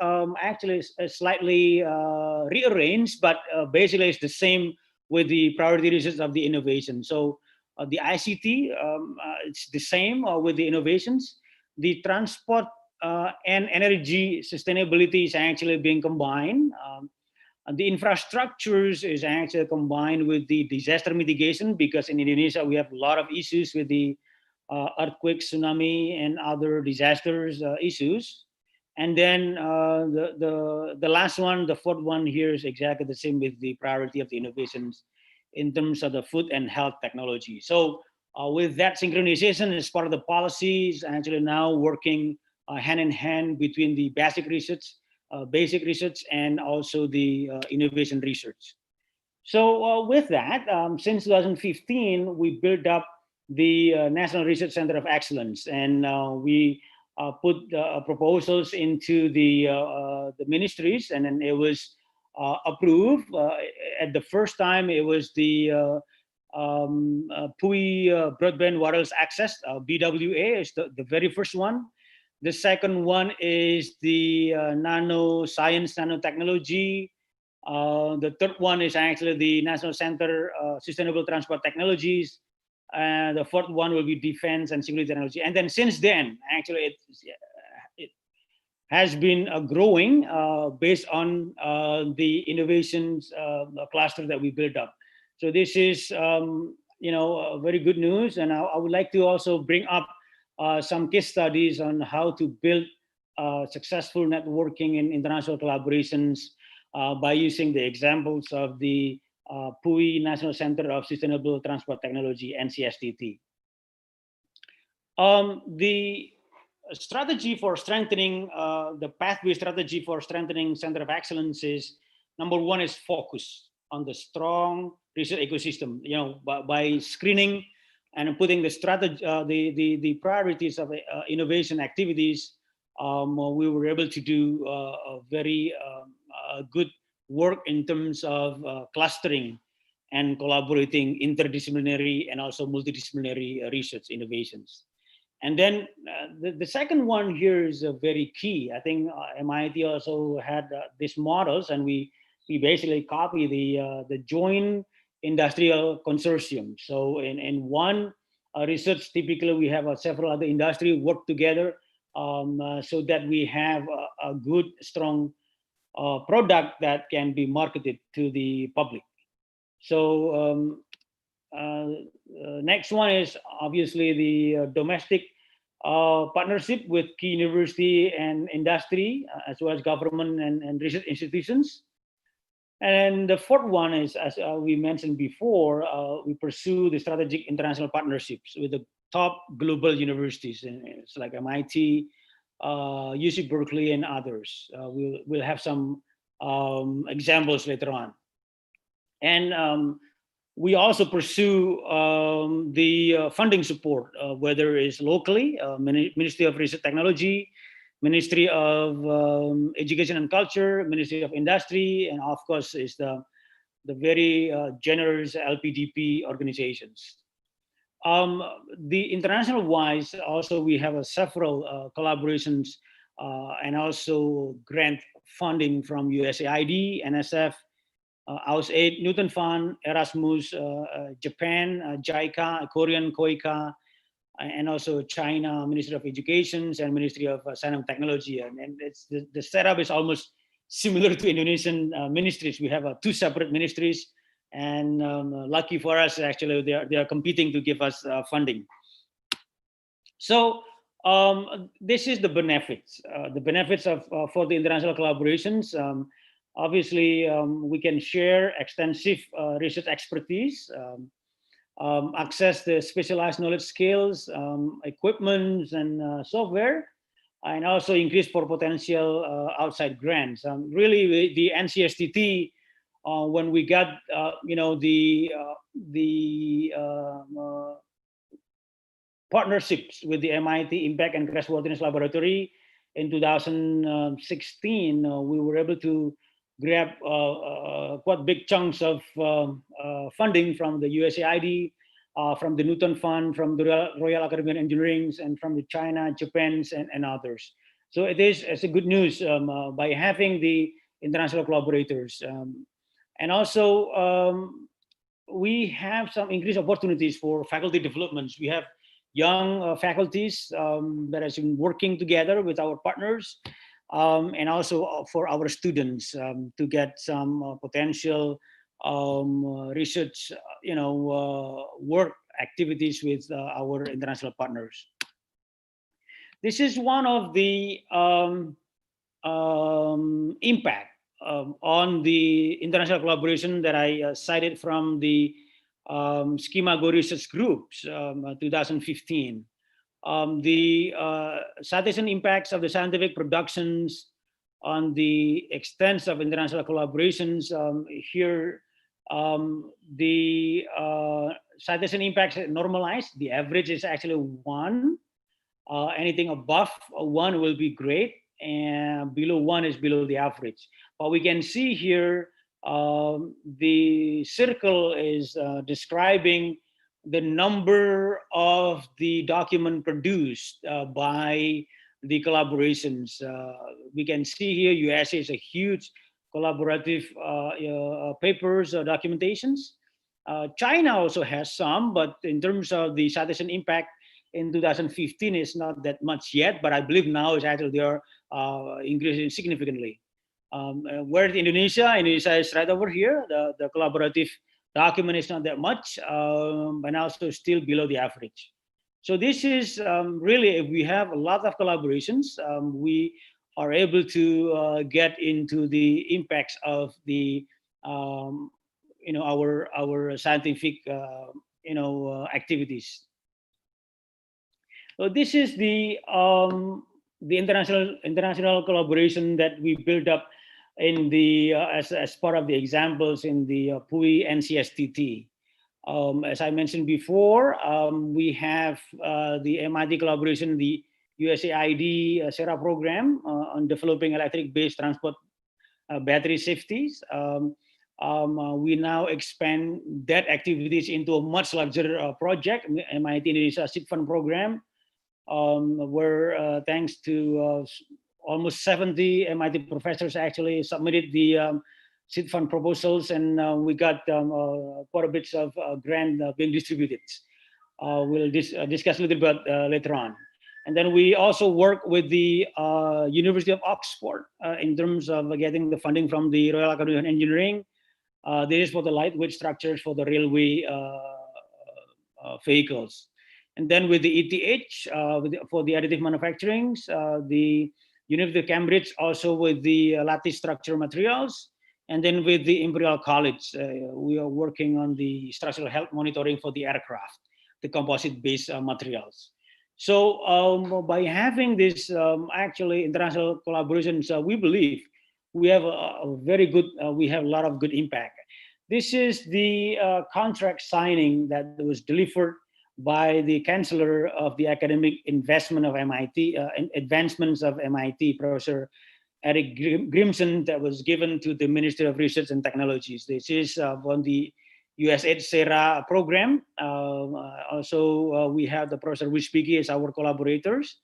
rearranged, but basically it's the same with the priority research of the innovation. So the ICT, it's the same with the innovations. The transport and energy sustainability is actually being combined. The infrastructures is actually combined with the disaster mitigation, because in Indonesia we have a lot of issues with the earthquake, tsunami, and other disasters issues. And then the last one, the fourth one here is exactly the same with the priority of the innovations in terms of the food and health technology. So with that synchronization as part of the policies, actually now working hand in hand between the basic research and also the innovation research. So with that, since 2015, we built up the National Research Center of Excellence, and we put proposals into the ministries, and then it was approved. At the first time, it was the PUI Broadband Wireless Access, BWA is the very first one. The second one is the nanoscience, nanotechnology. The third one is actually the National Center Sustainable Transport Technologies. The fourth one will be defense and security technology. And then since then, actually, it has been growing based on the innovations cluster that we built up. So this is, very good news. And I would like to also bring up some case studies on how to build successful networking and international collaborations by using the examples of the PUI National Center of Sustainable Transport Technology, NCSTT. The strategy for strengthening, the pathway strategy for strengthening Center of Excellence is, number one is focus on the strong research ecosystem, by screening and putting the strategy, the priorities of innovation activities. We were able to do a very good work in terms of clustering and collaborating interdisciplinary and also multidisciplinary research innovations. And then the second one here is very key. I think MIT also had these models, and we basically copy the joint industrial consortium. So in one research, typically we have several other industry work together so that we have a good, strong product that can be marketed to the public. So next one is obviously the domestic partnership with key university and industry, as well as government and research institutions. And the fourth one is, as we mentioned before, we pursue the strategic international partnerships with the top global universities, and it's like MIT, UC Berkeley, and others. We'll have some examples later on. And we also pursue the funding support, whether it's locally, Ministry of Research Technology, Ministry of Education and Culture, Ministry of Industry, and of course is the very generous LPDP organizations. The international wise, also we have several collaborations and also grant funding from USAID, NSF, AUS-8, Newton Fund, Erasmus, Japan, JICA, Korean KOICA, and also China Ministry of Education and Ministry of Science and Technology. And it's the setup is almost similar to Indonesian ministries. We have two separate ministries, and lucky for us, actually, they are competing to give us funding. So this is the benefits of for the international collaborations. Obviously, we can share extensive research expertise, access the specialized knowledge skills, equipment, and software, and also increase for potential outside grants. Really, the NCSTT, when we got the partnerships with the MIT Impact and Crashworthiness Laboratory in 2016, we were able to grab quite big chunks of funding from the USAID, from the Newton Fund, from the Royal Academy of Engineering, and from the China, Japan, and others. So it's a good news by having the international collaborators. And also, we have some increased opportunities for faculty developments. We have young faculties that have been working together with our partners. and also for our students to get some potential research, work activities with our international partners. This is one of the impact on the international collaboration that I cited from the Schema Go Research Groups, 2015. The citation impacts of the scientific productions on the extent of international collaborations. Here, the citation impacts normalized. The average is actually 1. Anything above 1 will be great, and below 1 is below the average. But we can see here, the circle is describing the number of the document produced by the collaborations. We can see here USA is a huge collaborative papers, documentations. China also has some, but in terms of the citation impact in 2015 is not that much yet, but I believe now is actually they are increasing significantly. Whereas Indonesia is right over here. The collaborative document is not that much, but also still below the average. So this is really, if we have a lot of collaborations, we are able to get into the impacts of the our scientific activities. So this is the international collaboration that we built up in the as part of the examples in the PUI NCSTT. As I mentioned before, we have the MIT collaboration, the USAID SERA program on developing electric-based transport battery safeties. We now expand that activities into a much larger project, MIT Indonesia Seed Fund program, where thanks to almost 70 MIT professors actually submitted the seed fund proposals, and we got quite a bit of grant being distributed. We'll discuss a little bit later on. And then we also work with the University of Oxford in terms of getting the funding from the Royal Academy of Engineering. This is for the lightweight structures for the railway vehicles. And then with the ETH, for the additive manufacturing, the University of Cambridge also with the lattice structure materials. And then with the Imperial College, we are working on the structural health monitoring for the aircraft, the composite-based materials. So by having this actually international collaborations, we believe we have a very good, we have a lot of good impact. This is the contract signing that was delivered by the Chancellor of the Academic Investment of MIT, Advancements of MIT, Professor Eric Grimson, that was given to the Ministry of Research and Technologies. This is on the USAID SERA program. Also, we have the Professor Wispigi as our collaborators.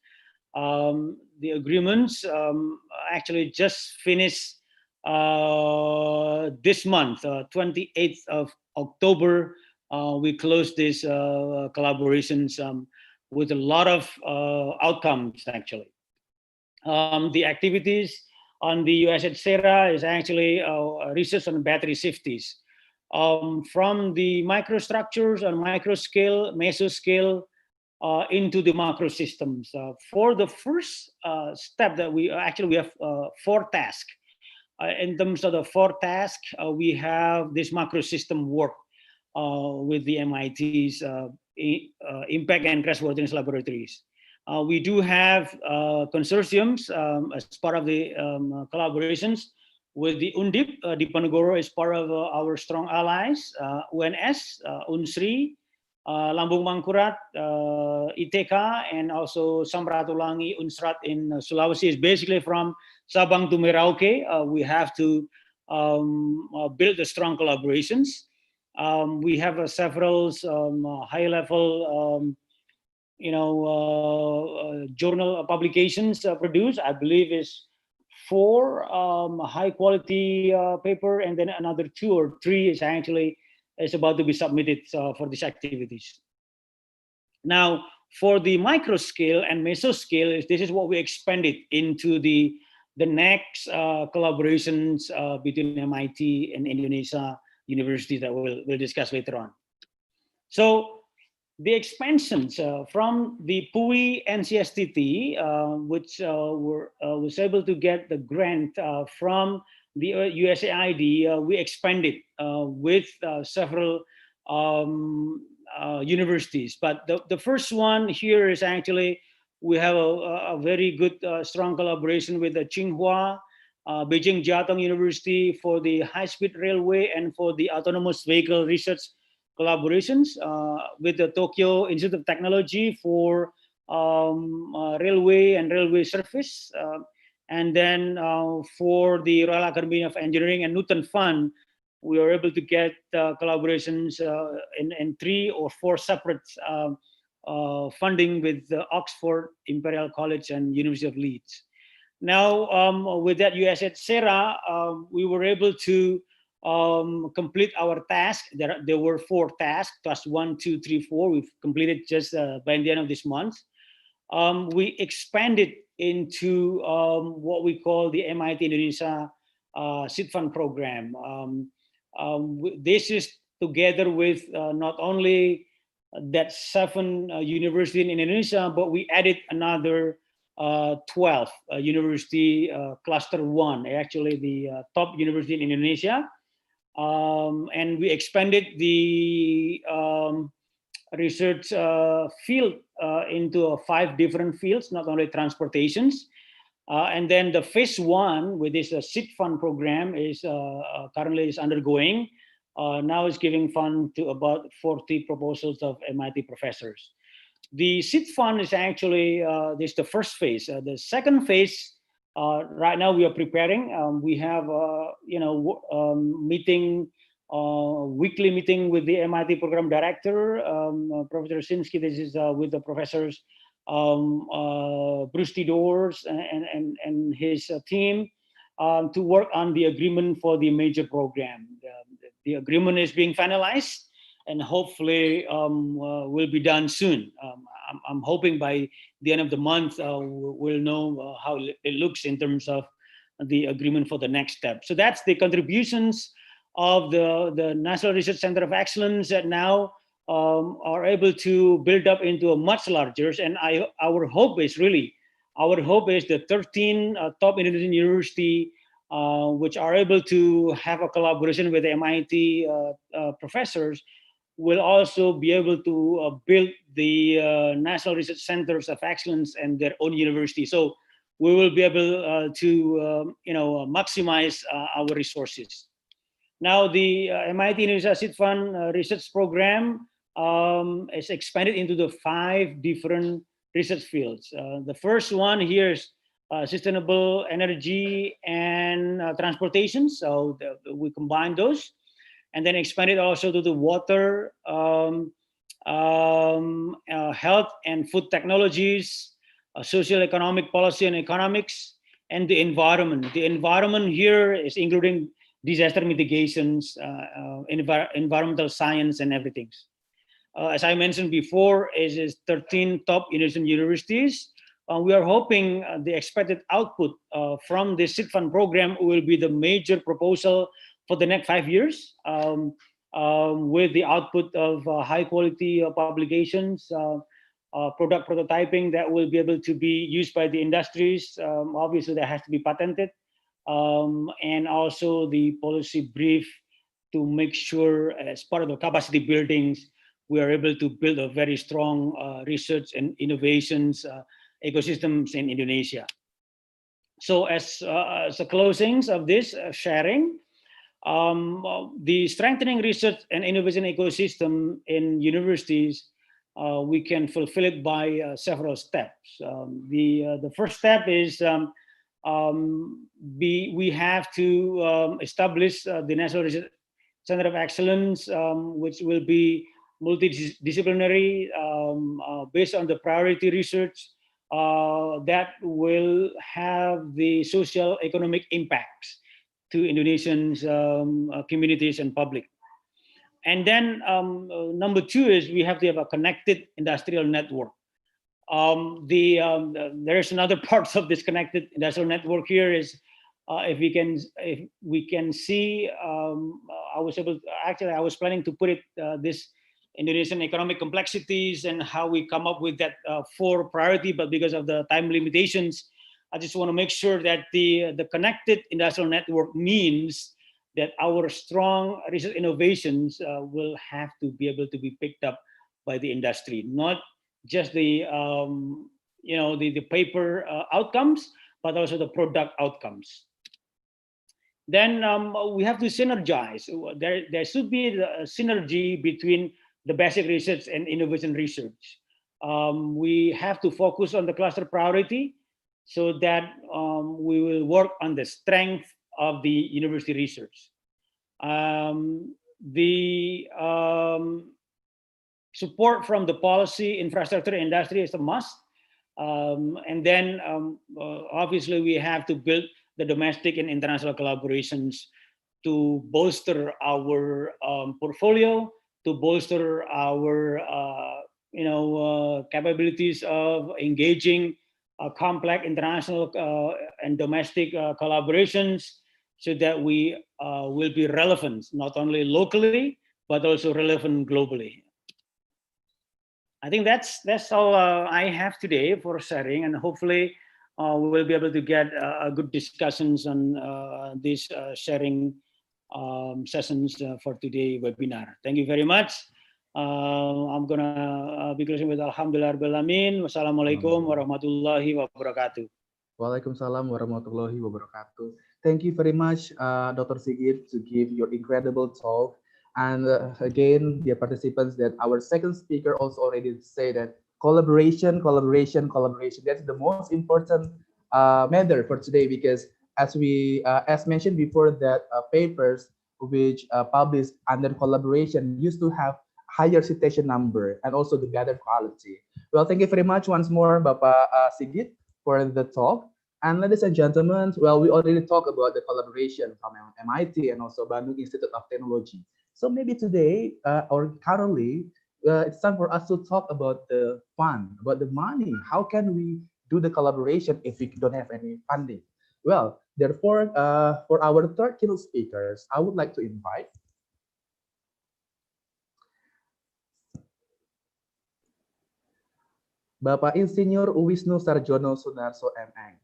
The agreements actually just finished this month, 28th of October. We closed these collaborations with a lot of outcomes, actually. The activities on the USAID SERA is actually research on battery safeties. From the microstructures on micro scale, meso scale, into the macro systems. For the first step that we have 4 tasks. In terms of the 4 tasks, we have this macro system work with the MIT's impact and crashworthiness laboratories. We do have consortiums as part of the collaborations with the Undip. Diponegoro is part of our strong allies, UNS, Unsri, Lambung Mangkurat, ITK, and also Samratulangi Unsrat in Sulawesi is basically from Sabang to Merauke. We have to build the strong collaborations. We have several high-level, journal publications produced. I believe is 4 high-quality paper, and then another 2 or 3 is actually about to be submitted for these activities. Now, for the micro scale and meso scale, this is what we expanded into the the next collaborations between MIT and Indonesia universities that we'll discuss later on. So the expansions from the PUI NCSTT, which was able to get the grant from the USAID, we expanded with several universities. But the first one here is actually, we have a very good, strong collaboration with the Tsinghua, Beijing Jiaotong University for the high-speed railway and for the autonomous vehicle research collaborations, with the Tokyo Institute of Technology for railway and railway service, and then for the Royal Academy of Engineering and Newton Fund, we were able to get collaborations in 3 or 4 separate funding with the Oxford, Imperial College, and University of Leeds. Now, with that USAID SERA, we were able to complete our task. There were 4 tasks, task 1, 2, 3, 4. We've completed just by the end of this month. We expanded into what we call the MIT Indonesia Seed Fund program. This is together with not only that 7 university in Indonesia, but we added another 12 university, cluster 1, actually the top university in Indonesia. And we expanded the research field into 5 different fields, not only transportations. And then the phase 1 with this seed fund program is currently is undergoing. Now it's giving fund to about 40 proposals of MIT professors. The seed fund is actually, this is the first phase. The second phase, right now we are preparing. We have, meeting, weekly meeting with the MIT program director, Professor Sinsky. This is with the professors Bruce Tidors and his team to work on the agreement for the major program. The agreement is being finalized and hopefully will be done soon. I'm hoping by the end of the month we'll know how it looks in terms of the agreement for the next step. So that's the contributions of the National Research Center of Excellence that now are able to build up into a much larger. And our hope is the 13 top Indonesian university which are able to have a collaboration with the MIT professors will also be able to build the National Research Centers of Excellence and their own university. So we will be able to maximize our resources. Now the MIT Indonesia Seed Fund research program is expanded into the 5 different research fields. The first one here is sustainable energy and transportation. So we combine those, and then expanded also to the water, health and food technologies, social economic policy and economics, and the environment. The environment here is including disaster mitigations, environmental science, and everything. As I mentioned before, is 13 top Indonesian universities. We are hoping the expected output from the seed fund program will be the major proposal for the next 5 years, with the output of high quality publications, product prototyping that will be able to be used by the industries. Obviously, that has to be patented. And also the policy brief to make sure as part of the capacity buildings, we are able to build a very strong research and innovations ecosystems in Indonesia. So as the closings of this sharing, the strengthening research and innovation ecosystem in universities, we can fulfill it by several steps. The first step is we have to establish the National Research Center of Excellence, which will be multidisciplinary based on the priority research that will have the social economic impacts to Indonesian communities and public. And then number 2 is we have to have a connected industrial network. There's another parts of this connected industrial network here is if we can see, I was planning to put it this Indonesian economic complexities and how we come up with that 4 priority, but because of the time limitations, I just want to make sure that the connected industrial network means that our strong research innovations will have to be able to be picked up by the industry, not just the the paper outcomes, but also the product outcomes. Then we have to synergize. There should be a synergy between the basic research and innovation research. We have to focus on the cluster priority so that we will work on the strength of the university research. Support from the policy, infrastructure, industry is a must. And then obviously we have to build the domestic and international collaborations to bolster our portfolio, to bolster our capabilities of engaging complex international and domestic collaborations, so that we will be relevant not only locally but also relevant globally. I think that's all I have today for sharing, and hopefully we will be able to get good discussions on these sharing sessions for today webinar. Thank you very much. I'm gonna be closing with Alhamdulillah Rabbil Alamin. Wassalamualaikum warahmatullahi wabarakatuh. Waalaikumsalam warahmatullahi wabarakatuh. Thank you very much, Dr. Sigit, to give your incredible talk. And again, dear participants, that our second speaker also already said that collaboration. That's the most important matter for today, because as mentioned before, that papers which published under collaboration used to have higher citation number and also the better quality. Well, thank you very much once more, Bapak Sigit, for the talk. And ladies and gentlemen, well, we already talked about the collaboration from MIT and also Bandung Institute of Technology. So maybe today or currently, it's time for us to talk about the fund, about the money. How can we do the collaboration if we don't have any funding? Well, therefore, for our third keynote speakers, I would like to invite Bapak Insinyur Wisnu Sarjono Sunarso MN.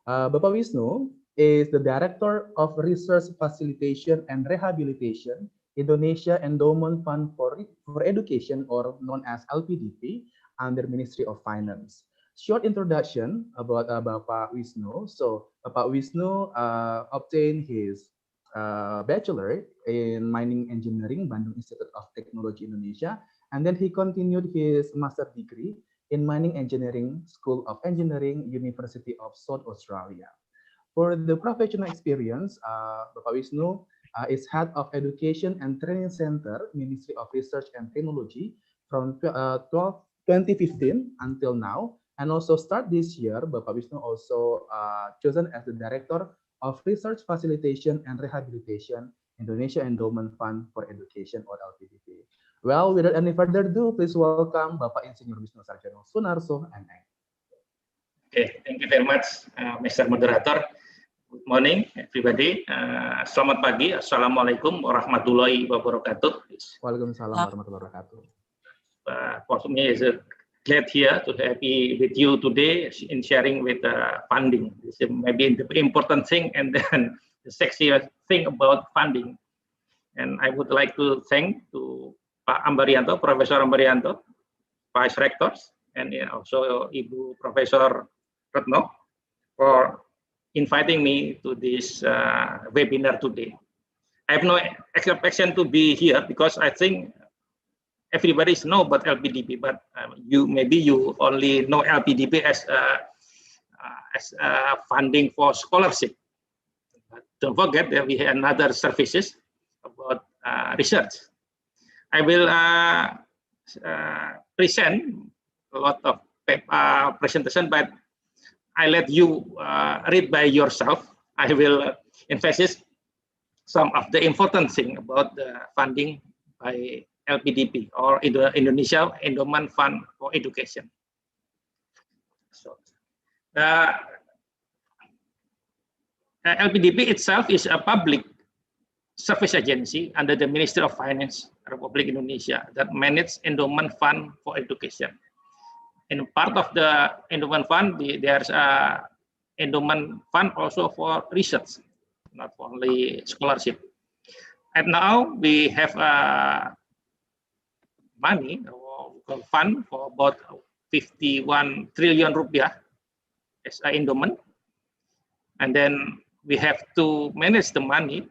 Bapak Wisnu is the Director of Research Facilitation and Rehabilitation, Indonesia Endowment Fund for Education, or known as LPDP, under Ministry of Finance. Short introduction about Bapak Wisnu. So Bapak Wisnu obtained his bachelor in mining engineering, Bandung Institute of Technology, Indonesia, and then he continued his master degree in mining engineering, School of Engineering, University of South Australia. For the professional experience, Bapak Wisnu is Head of Education and Training Center, Ministry of Research and Technology from 2015 until now. And also start this year, Bapak Wisnu also chosen as the Director of Research Facilitation and Rehabilitation, Indonesia Endowment Fund for Education, or LPDP. Well, without any further ado, please welcome Bapak Insinyur Wisnu Sarjono Sunarso MN. Okay, thank you very much, Mr. Moderator. Good morning, everybody. Selamat pagi. Assalamualaikum warahmatullahi wabarakatuh. Waalaikumsalam warahmatullahi wabarakatuh. For me, it's glad here to be with you today in sharing with funding. This is maybe the important thing, and then the sexy thing about funding. And I would like to thank to Pak Ambarianto, Professor Ambarianto, Vice Rectors, and also Ibu Professor Retno for inviting me to this webinar today. I have no expectation to be here because I think everybody know about LPDP, but maybe you only know LPDP as funding for scholarship. But don't forget that we have another services about research. I will present a lot of presentation, but I let you read by yourself. I will emphasize some of the important thing about the funding by LPDP, or Indonesia Endowment Fund for Education. So, LPDB itself is a public service agency under the Ministry of Finance, Republic Indonesia, that manages endowment fund for education. And part of the endowment fund, there's a endowment fund also for research, not only scholarship. And now we have money or fund for about 51 trillion rupiah as an endowment. And then we have to manage the money,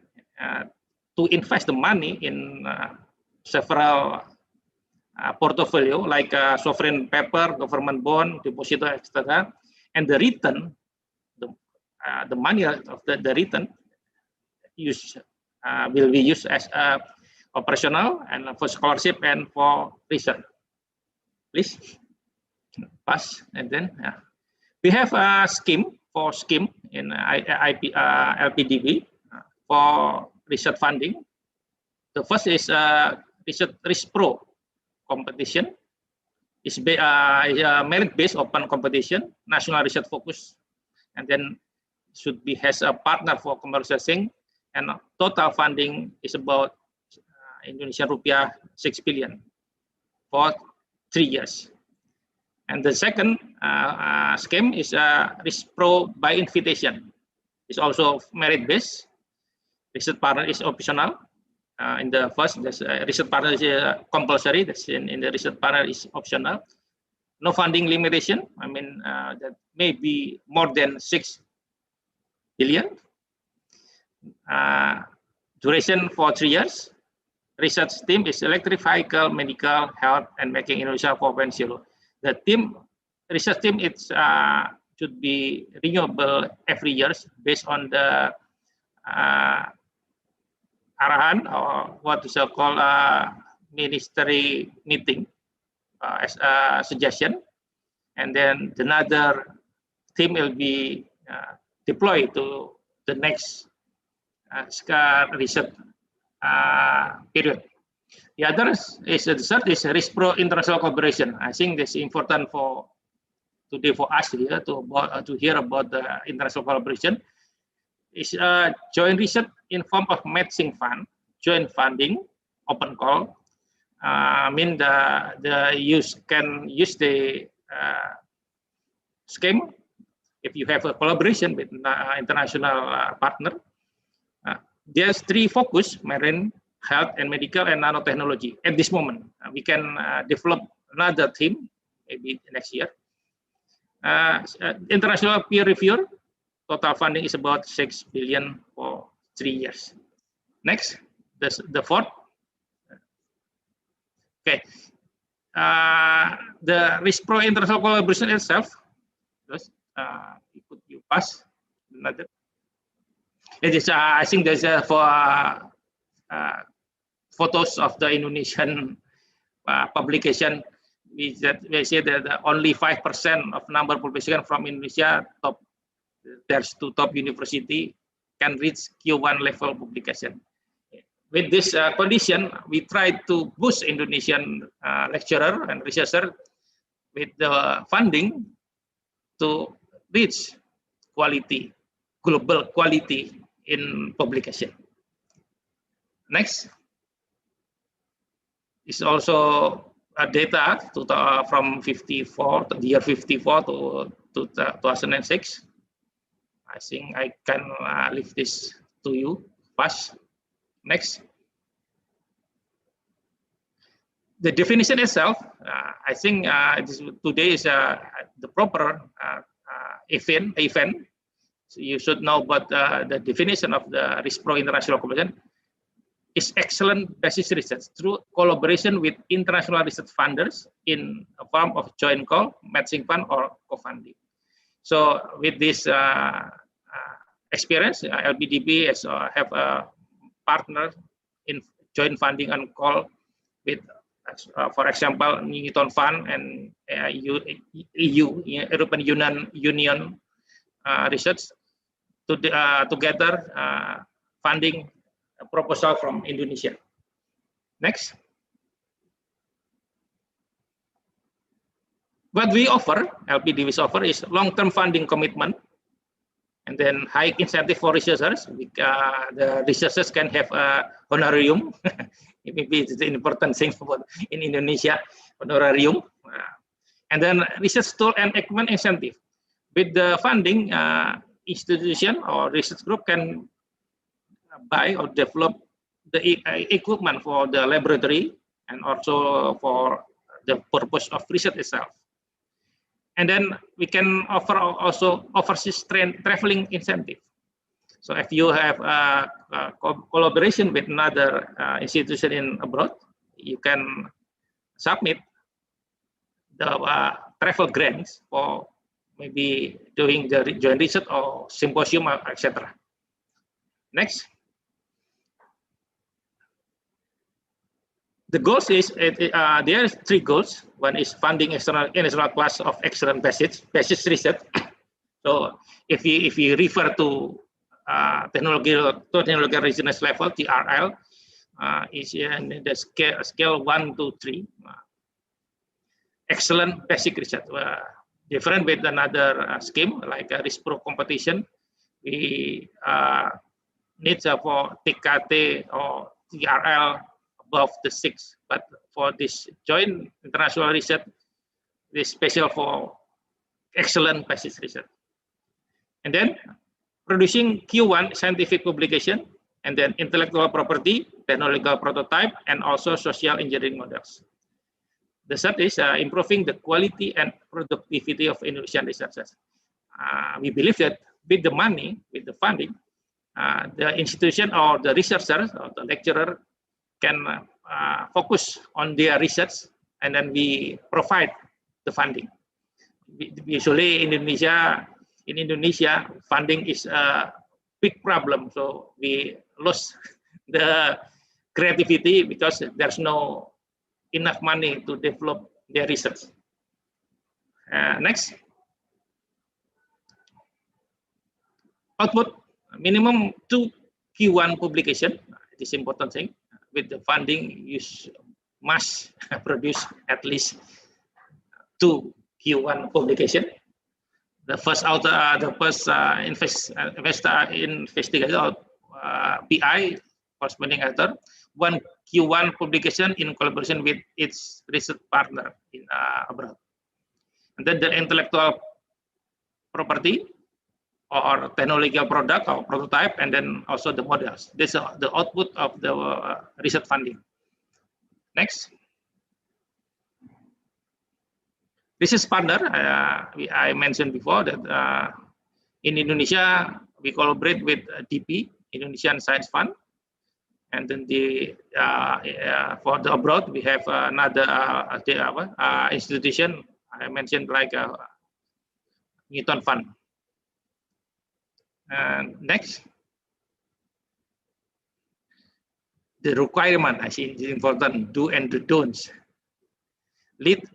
to invest the money in several portfolio like sovereign paper, government bond, deposit, etc. And the return, the money of the return will be used as operational and for scholarship and for research. Please pass. And then we have a scheme in LPDB for research funding. The first is research risk pro competition. It's a merit-based open competition, national research focus, and then should be has a partner for commercializing, and total funding is about Indonesian rupiah 6 billion for 3 years. And the second scheme is risk pro by invitation. It's also merit-based. Research partner is optional. In the first, research partner is compulsory. That's in the research partner is optional. No funding limitation. I mean, that may be more than 6 billion. Duration for 3 years. Research team is electric vehicle, medical, health, and making Indonesia 4.0. The research team should be renewable every year based on the arahan, or what is called ministry meeting as a suggestion. And then another team will be deployed to the next research period. The other is the third is risk pro international cooperation. I think that's important for today for us here to hear about the international collaboration. It's joint research in form of matching fund, joint funding, open call. I mean the can use the scheme if you have a collaboration with international partner. There's 3 focus: marine, health, and medical, and nanotechnology. At this moment, we can develop another team maybe next year. International peer review, total funding is about 6 billion for 3 years. Next, the fourth. Okay, the risk pro international collaboration itself. You pass another. It is. I think there's for photos of the Indonesian publication. We say that only 5% of number of publication from Indonesia there's 2 top university can reach Q1 level publication. With this condition, we try to boost Indonesian lecturer and researcher with the funding to reach quality, global quality in publication. Next is also data from the year 54 to 2006. I think I can leave this to you. Pass. Next. The definition itself, I think today is the proper event. So you should know about the definition of the risk pro international cooperation is excellent basis research through collaboration with international research funders in a form of joint call, matching fund, or co-funding. So with this experience, LPDB has have a partner in joint funding and call with, for example, Newton Fund and EU, European Union research together funding a proposal from Indonesia. Next. what we offer, LPDW's offer is long-term funding commitment, and then high incentive for researchers. The researchers can have a honorarium. Maybe it's the important thing in Indonesia, honorarium. And then research tool and equipment incentive. With the funding, institution or research group can buy or develop the equipment for the laboratory and also for the purpose of research itself. And then we can offer also overseas traveling incentive. So if you have a collaboration with another institution in abroad, you can submit the travel grants for maybe doing the joint research or symposium, etc. Next. The goals is, there are 3 goals. One is funding international class of excellent basis research. So if you refer to technological readiness level, TRL, is in the scale 1 to 3. Excellent basic research. Different with another scheme like a RISPRO competition. We need for TKT or TRL above the 6, but for this joint international research, this special for excellent basis research. And then producing Q1 scientific publication, and then intellectual property, technological prototype, and also social engineering models. The third is improving the quality and productivity of Indonesian researchers. We believe that with the money, with the funding, the institution or the researcher or the lecturer can focus on their research, and then we provide the funding. Usually in Indonesia, funding is a big problem. So we lost the creativity because there's no enough money to develop their research. Next. Output, minimum 2 Q1 publication. It is important thing. With the funding, you must produce at least 2 Q1 publication. The first investigator, PI, corresponding author, 1 Q1 publication in collaboration with its research partner in abroad. And then the intellectual property or technological product or prototype, and then also the models. This is the output of the research funding. Next. Research partner, I mentioned before that in Indonesia, we collaborate with DP, Indonesian Science Fund. And then for the abroad, we have another institution, I mentioned like Newton Fund. And next, the requirement, I think is important, do and the don'ts. Lead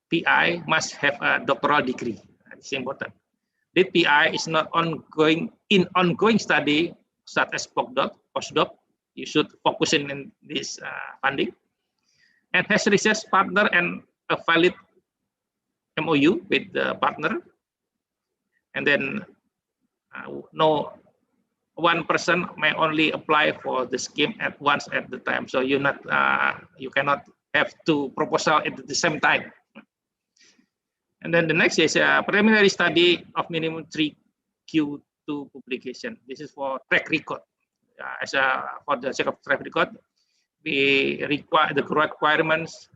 PI must have a doctoral degree. It's important. Lead PI is not ongoing study such as postdoc. You should focus in this funding, and has research partner and a valid MOU with the partner. And then no one person may only apply for the scheme at once at the time. So you cannot have 2 proposals at the same time. And then the next is a preliminary study of minimum 3 Q2 publication. This is for track record. For the sake of track record, we require the requirements.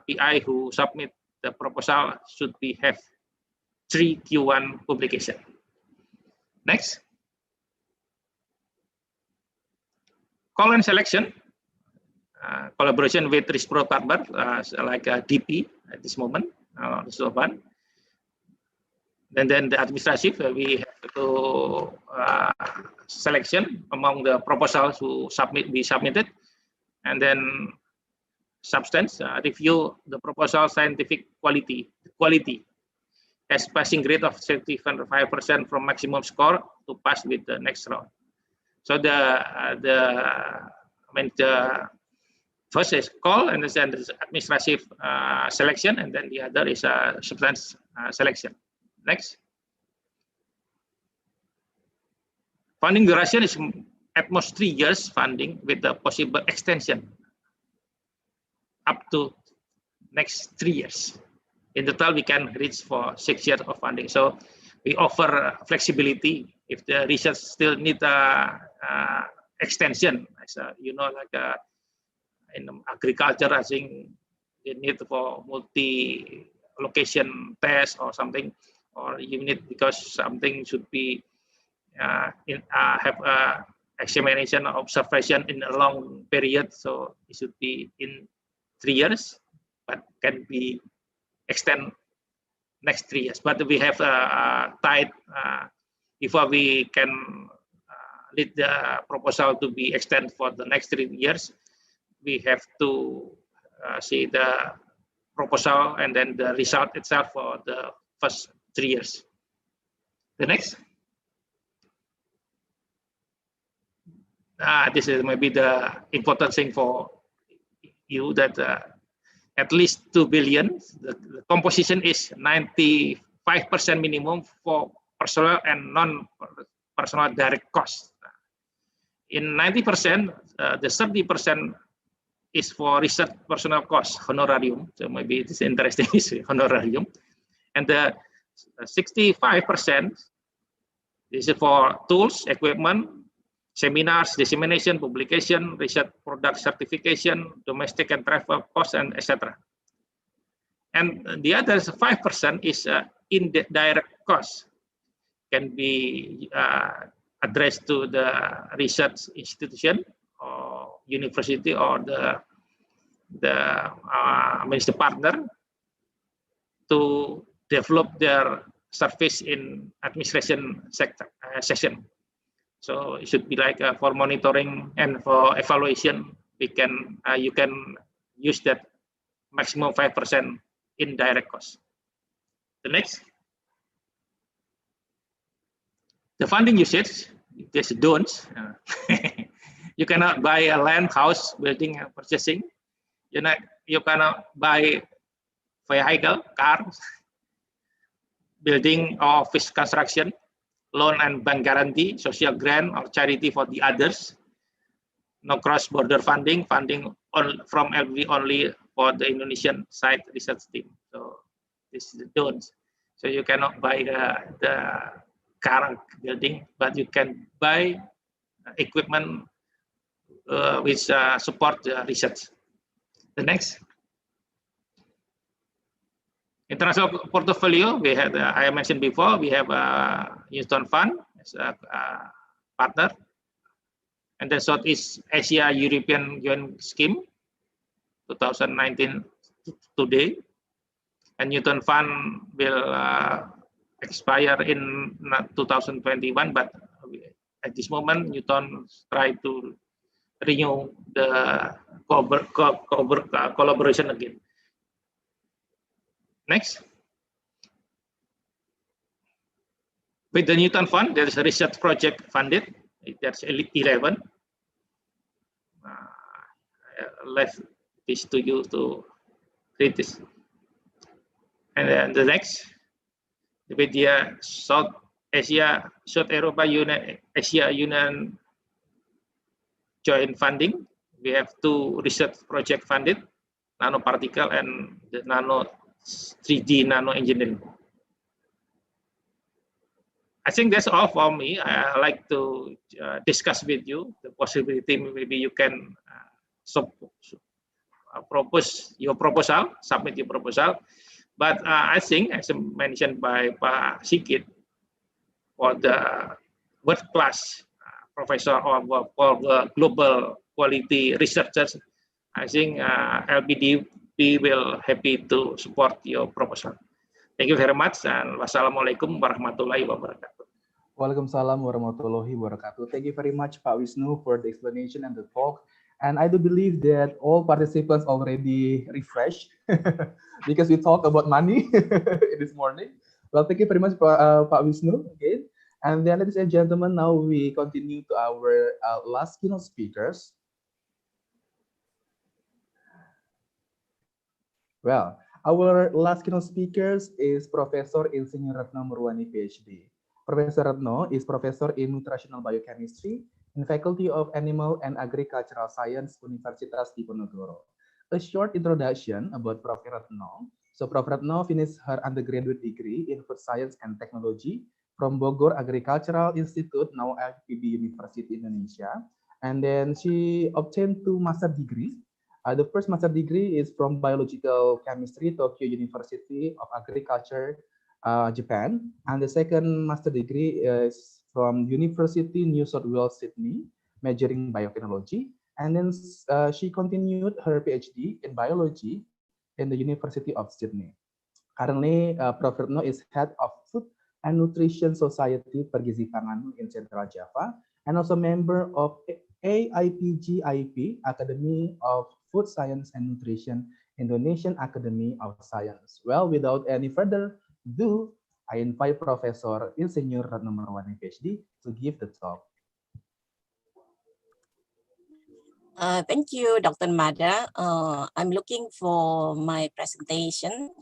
PI who submit the proposal should have 3 Q1 publication. Next. Call and selection. Collaboration with RISPRO partner like DP at this moment. This is one. And then the administrative, we have to selection among the proposals who be submitted, and then substance, review the proposal scientific quality as passing grade of 75% from maximum score to pass with the next round. So the first is call, and then there's administrative selection, and then the other is substance selection. Next. Funding duration is at most 3 years funding with the possible extension up to next 3 years. In total, we can reach for 6 years of funding. So we offer flexibility if the research still need extension. As you know, like in agriculture, I think they need for multi-location test or something, or you need because something should be have examination or observation in a long period, so it should be in 3 years, but can be extend next 3 years. But we have tight before we can lead the proposal to be extended for the next 3 years. We have to see the proposal and then the result itself for the first 3 years. The next. This is maybe the important thing for you, that at least 2 billion, the composition is 95% minimum for personal and non-personal direct costs. In 90%, the 30% is for research personnel cost, honorarium. So maybe it is interesting, is honorarium. And the 65% is for tools, equipment, seminars, dissemination, publication, research product certification, domestic and travel costs, and etc. And the other 5% is indirect costs, can be addressed to the research institution or university or the partner to develop their service in administration sector session. So it should be like for monitoring and for evaluation, we can you can use that maximum 5% indirect cost. The next, the funding usage, there's don'ts. You cannot buy a land, house, building, and purchasing. You cannot buy vehicle, car, building, or office construction, loan and bank guarantee, social grant or charity for the others. No cross-border funding, from LB only for the Indonesian side research team. So this is the don'ts. So you cannot buy the car building, but you can buy equipment which support the research. The next. International portfolio, we had, I mentioned before, we have a Houston Fund as a partner, and then Southeast Asia European Joint Scheme, 2019 today, and Newton Fund will expire in 2021, but at this moment, Newton try to renew the collaboration again. Next. With the Newton Fund, there is a research project funded. That's 11. Left this to you to read this. And then the next, with the South Europa Union, Asia Union joint funding, we have 2 research project funded, nanoparticle and the 3D nano engineering. I think that's all for me. I like to discuss with you the possibility. Maybe you can propose your proposal, submit your proposal. But I think, as mentioned by Pak Sigit, for the world-class professor or for the global quality researchers, I think LBDP will happy to support your proposal. Thank you very much, and wassalamualaikum warahmatullahi wabarakatuh. Waalaikumsalam warahmatullahi wabarakatuh. Thank you very much, Pak Wisnu, for the explanation and the talk. And I do believe that all participants already refreshed because we talked about money this morning. Well, thank you very much, Pak Wisnu, again. And then, ladies and gentlemen, now we continue to our last keynote speakers. Well, our last keynote speakers is Professor Insinyur Retno Murwani, PhD. Professor Retno is professor in nutritional biochemistry in Faculty of Animal and Agricultural Science, Universitas Diponegoro. A short introduction about Prof. Retno. So Prof. Retno finished her undergraduate degree in food science and technology from Bogor Agricultural Institute, now FPB University Indonesia. And then she obtained 2 master degrees. The first master degree is from Biological Chemistry, Tokyo University of Agriculture, Japan. And the second master degree is from University New South Wales, Sydney, majoring biotechnology. And then she continued her PhD in biology in the University of Sydney. Currently, Prof. Retno is head of Food and Nutrition Society Pergizi Pangan in Central Java, and also member of AIPGIP, Academy of Food Science and Nutrition, Indonesian Academy of Science. Well, without any further ado, I invite Professor Insinyur Retno Murwani, PhD, to give the talk. Thank you, Dr. Mada. I'm looking for my presentation,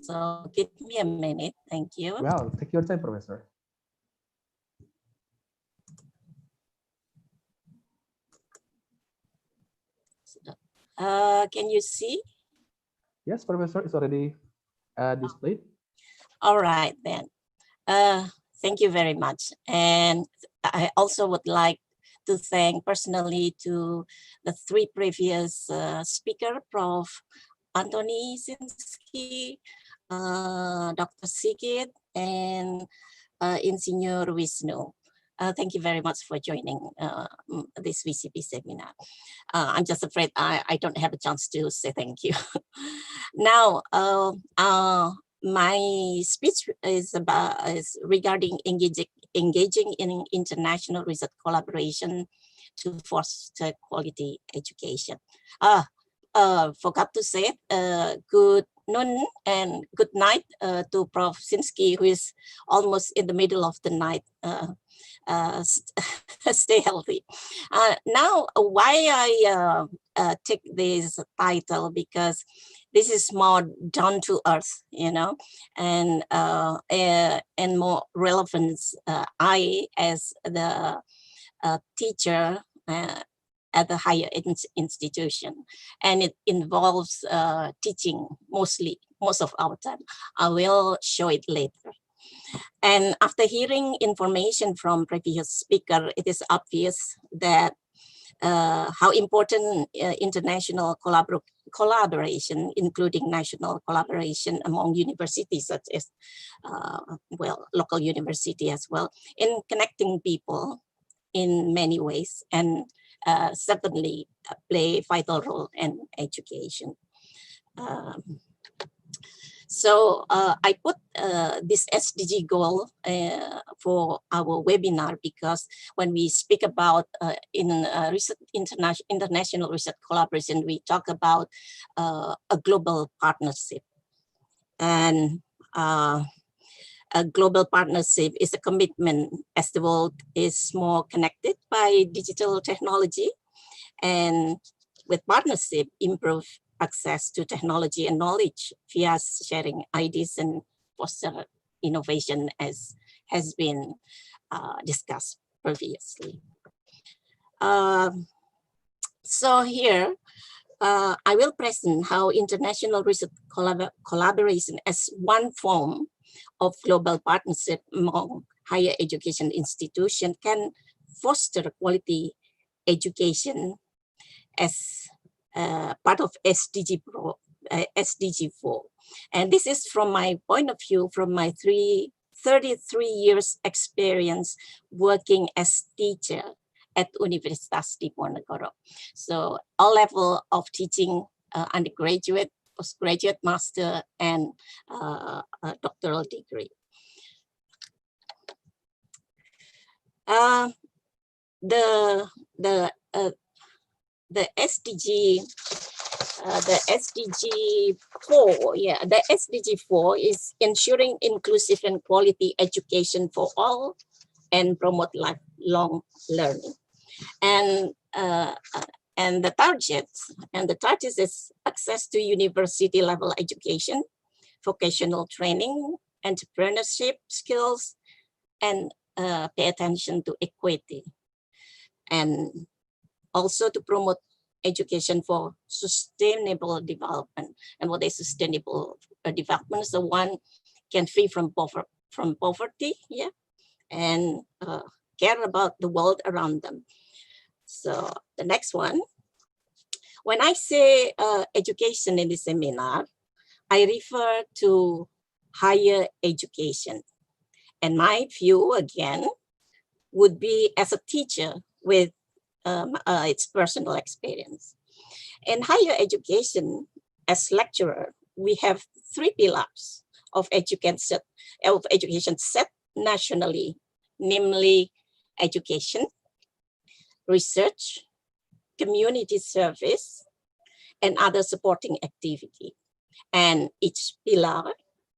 so give me a minute. Thank you. Well, take your time, Professor. Can you see? Yes, Professor, it's already displayed. All right, then. Thank you very much. And I also would like to thank personally to the 3 previous speaker, Prof. Anthony Sinski, Dr. Sigit, and Insinyur Wisnu. Thank you very much for joining this VCP seminar. I'm just afraid I don't have a chance to say thank you. Now, my speech is regarding engaging in international research collaboration to foster quality education. Forgot to say good noon and good night to Prof. Sinski, who is almost in the middle of the night. Stay healthy. Now, why I take this title, because this is more down to earth, you know, and more relevant. I, as the teacher at the higher institution, and it involves teaching most of our time. I will show it later. And after hearing information from previous speaker, it is obvious that how important international collaboration, including national collaboration among universities, such as, local university as well, in connecting people in many ways, and certainly play a vital role in education. So I put this SDG goal for our webinar, because when we speak about international research collaboration, we talk about a global partnership. And a global partnership is a commitment as the world is more connected by digital technology, and with partnership, improve access to technology and knowledge via sharing ideas and foster innovation, as has been discussed previously. So here, I will present how international research collaboration as one form of global partnership among higher education institutions can foster quality education as part of SDG 4. And this is from my point of view, from my 33 years experience working as teacher at Universitas Diponegoro. So all level of teaching, undergraduate, postgraduate, master, and doctoral degree. The SDG 4, the SDG 4 is ensuring inclusive and quality education for all and promote lifelong learning. And And the target is access to university level education, vocational training, entrepreneurship skills, and pay attention to equity. And also to promote education for sustainable development. And what is sustainable development? So one can free from poverty, yeah, and care about the world around them. So the next one, when I say education in the seminar, I refer to higher education. And my view again would be as a teacher with its personal experience. In higher education, as lecturer, we have 3 pillars of education set nationally, namely education, research, community service, and other supporting activity. And each pillar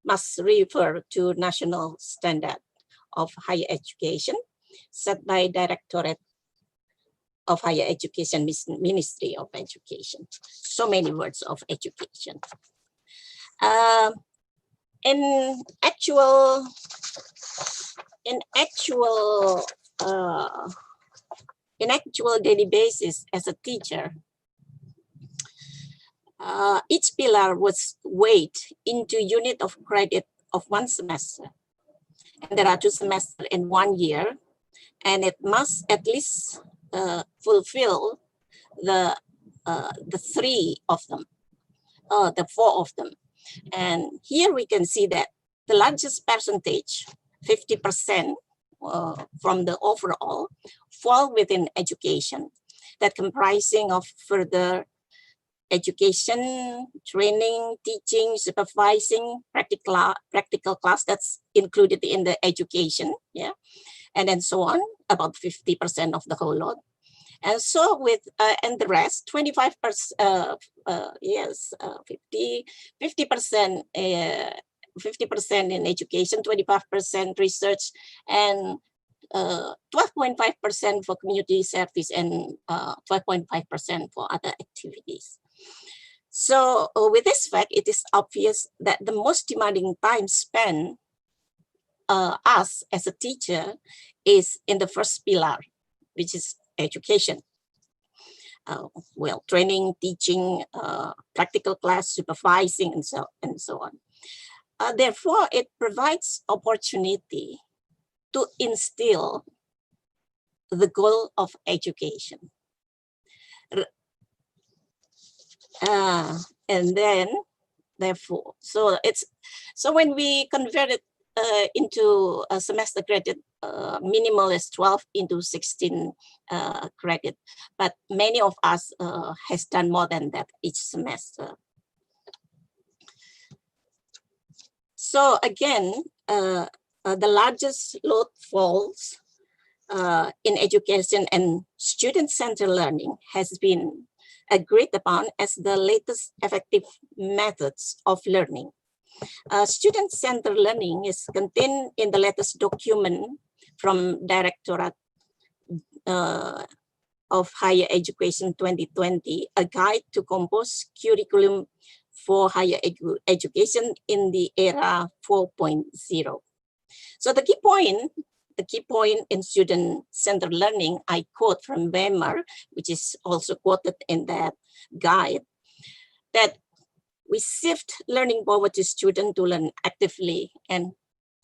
must refer to national standard of higher education set by Directorate of Higher Education, Ministry of Education. So many words of education. In actual daily basis as a teacher, each pillar was weighed into unit of credit of 1 semester. And there are 2 semesters in 1 year, and it must at least fulfill the 3 of them, the 4 of them. And here we can see that the largest percentage, 50% from the overall, fall within education, that comprising of further education, training, teaching, supervising, practical class that's included in the education, yeah, and then so on, about 50% of the whole load. And so with, and the rest, 25%, 50% in education, 25% research, and 12.5% for community service, and 12.5% for other activities. So with this fact, it is obvious that the most demanding time spent us as a teacher is in the first pillar, which is education. Well, training, teaching, practical class, supervising, and so on. Therefore, it provides opportunity to instill the goal of education. And then, therefore, so when we convert it into a semester credit, minimal is 12 into 16 credit, but many of us has done more than that each semester. So again, the largest load falls in education, and student-centered learning has been agreed upon as the latest effective methods of learning. Student-centered learning is contained in the latest document from Directorate of Higher Education 2020, a guide to compose curriculum for higher education in the era 4.0. So the key point in student-centered learning, I quote from Weimar, which is also quoted in that guide, that we shift learning power to students to learn actively and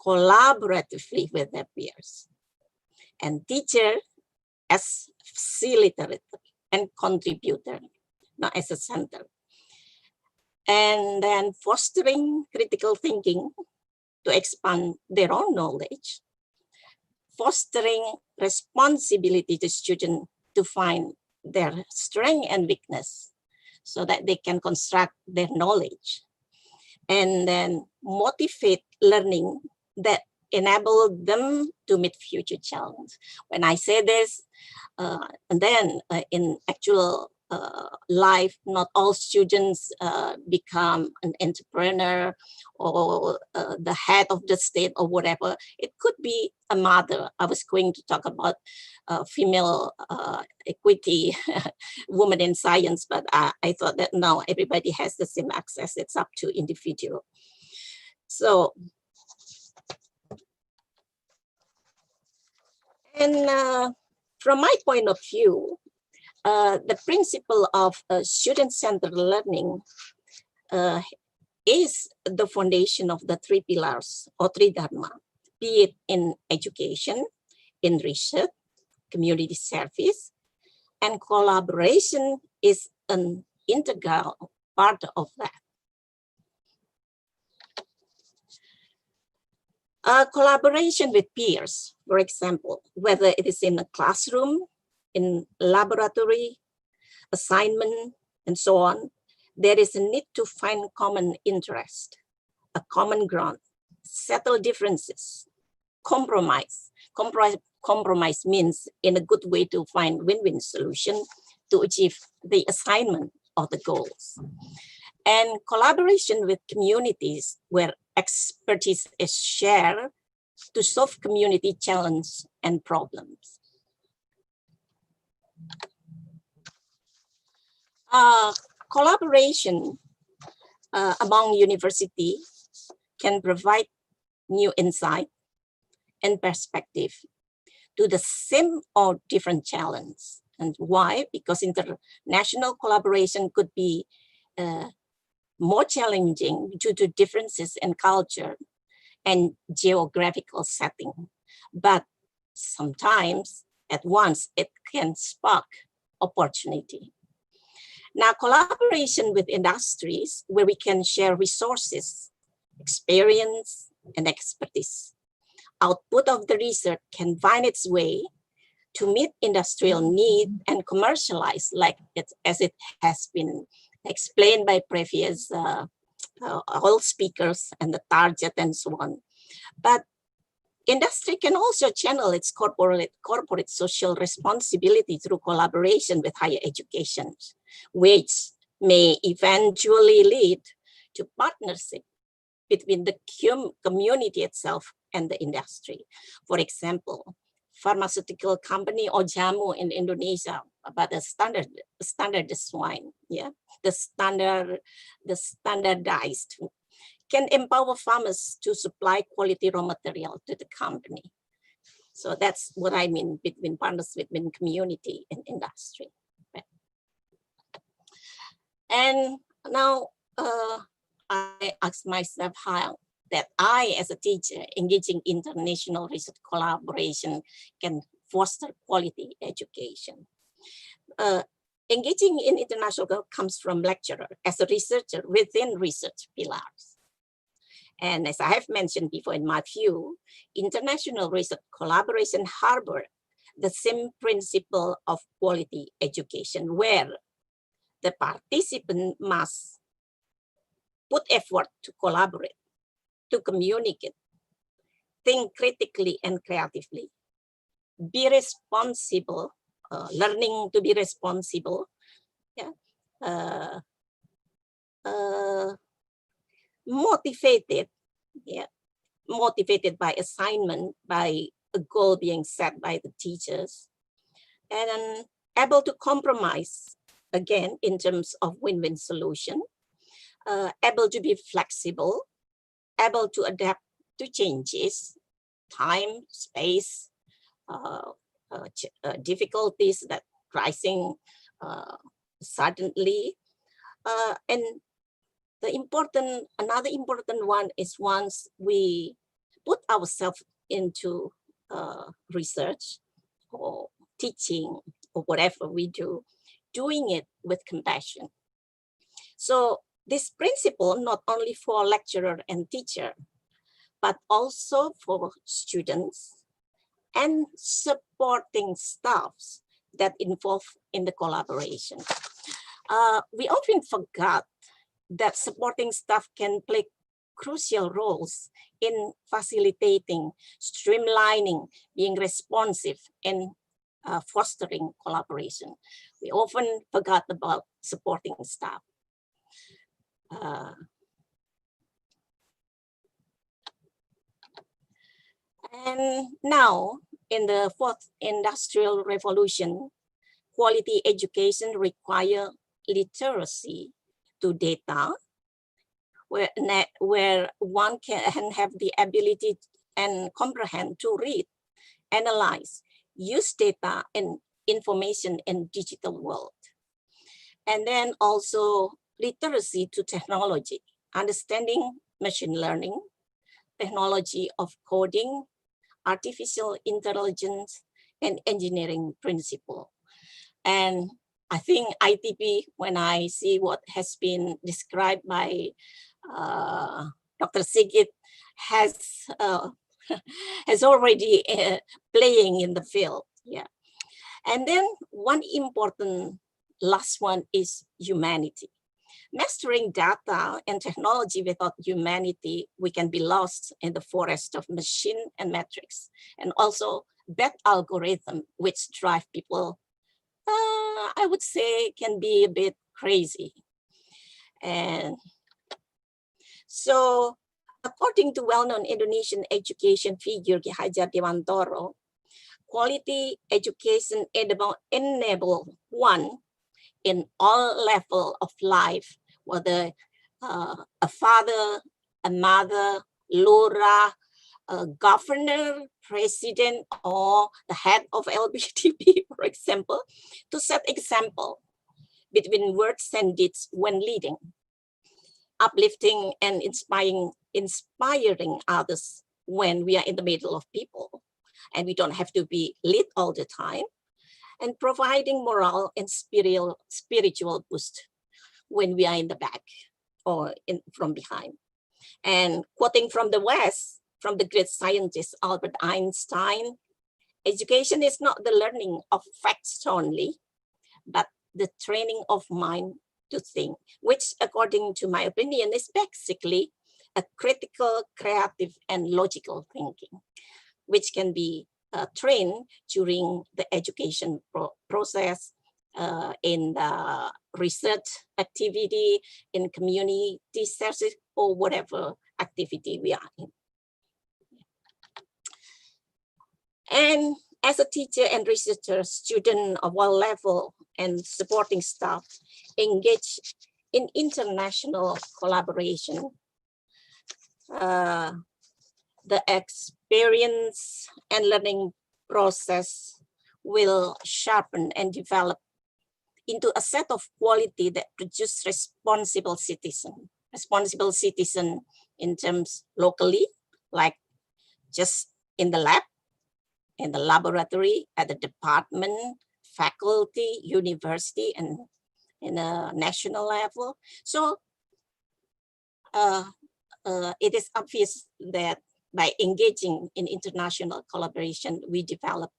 collaboratively with their peers, and teacher as facilitator and contributor, not as a center. And then fostering critical thinking to expand their own knowledge, fostering responsibility to students to find their strength and weakness so that they can construct their knowledge, and then motivate learning that enable them to meet future challenges. When I say this, and then in actual life. Not all students become an entrepreneur or the head of the state or whatever. It could be a mother. I was going to talk about female equity, women in science, but I thought that no, everybody has the same access. It's up to individual. So, and from my point of view, the principle of student-centered learning is the foundation of the three pillars or three dharma, be it in education, in research, community service, and collaboration is an integral part of that. Collaboration with peers, for example, whether it is in a classroom, in laboratory, assignment, and so on, there is a need to find common interest, a common ground, settle differences, compromise. Compromise means in a good way to find win-win solution to achieve the assignment of the goals. And collaboration with communities where expertise is shared to solve community challenges and problems. Collaboration among universities can provide new insight and perspective to the same or different challenge. And why? Because international collaboration could be more challenging due to differences in culture and geographical setting. But sometimes at once it can spark opportunity. Now, collaboration with industries where we can share resources, experience, and expertise. Output of the research can find its way to meet industrial need and commercialize, like as it has been explained by previous all speakers and the target and so on. But industry can also channel its corporate social responsibility through collaboration with higher education, which may eventually lead to partnership between the community itself and the industry. For example, pharmaceutical company or Jamu in Indonesia about the standardized wine, yeah, the standardized can empower farmers to supply quality raw material to the company. So that's what I mean between partnership between community and industry. And now I ask myself how that I, as a teacher, engaging international research collaboration can foster quality education. Engaging in international comes from lecturer as a researcher within research pillars. And as I have mentioned before, in my view, international research collaboration harbor the same principle of quality education, where the participant must put effort to collaborate, to communicate, think critically and creatively, be responsible, learning to be responsible, yeah, motivated, yeah, motivated by assignment, by a goal being set by the teachers, and able to compromise, again, in terms of win-win solution, able to be flexible, able to adapt to changes, time, space, difficulties that rising suddenly, and another important one is once we put ourselves into research or teaching or whatever we do, doing it with compassion. So this principle, not only for lecturer and teacher, but also for students and supporting staffs that involve in the collaboration. We often forgot that supporting staff can play crucial roles in facilitating, streamlining, being responsive, and fostering collaboration. We often forgot about supporting staff. And now, in the fourth industrial revolution, quality education requires literacy to data, where one can have the ability and comprehend to read, analyze, use data and information in digital world. And then also literacy to technology, understanding machine learning, technology of coding, artificial intelligence, and engineering principle. And I think ITP, when I see what has been described by Dr. Sigit, has already playing in the field. Yeah. And then one important last one is humanity. Mastering data and technology without humanity, we can be lost in the forest of machine and metrics, and also bad algorithm, which drive people, I would say, can be a bit crazy. And so, according to well-known Indonesian education figure Ki Hajar Dewantoro, quality education enable one in all level of life, whether a father, a mother, lurah, a governor, president, or the head of LBTB, for example, to set example between words and deeds when leading, uplifting and inspiring others when we are in the middle of people, and we don't have to be lead all the time, and providing moral and spiritual boost when we are in the back or from behind. And quoting from the West, from the great scientist Albert Einstein, education is not the learning of facts only, but the training of mind to think, which according to my opinion is basically a critical, creative, and logical thinking, which can be trained during the education process, in the research activity, in community service, or whatever activity we are in. And as a teacher and researcher, student of all level and supporting staff engage in international collaboration, the experience and learning process will sharpen and develop into a set of quality that produce responsible citizen in terms locally, like just in the lab, in the laboratory, at the department, faculty, university, and in a national level. So it is obvious that by engaging in international collaboration, we develop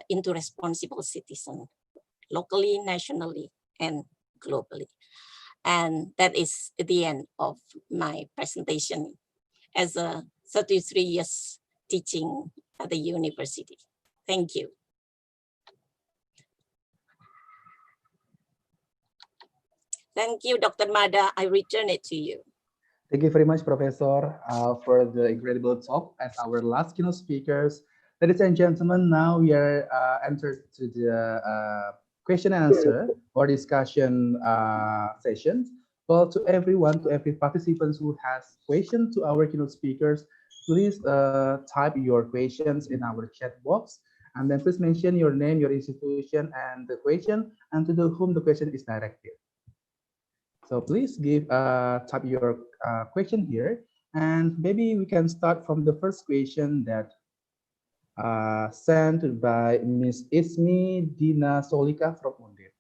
into responsible citizen, locally, nationally, and globally. And that is the end of my presentation as a 33 years teaching at the university. Thank you. Thank you, Dr. Mada. I return it to you. Thank you very much, Professor, for the incredible talk. As our last keynote speakers, ladies and gentlemen, now we are entered to the question and answer or discussion sessions. Well, to everyone, to every participant who has questions to our keynote speakers, please type your questions in our chat box, and then please mention your name, your institution, and the question, and to whom the question is directed. So please type your question here, and maybe we can start from the first question that sent by Miss Ismi Dina Solika from Undip.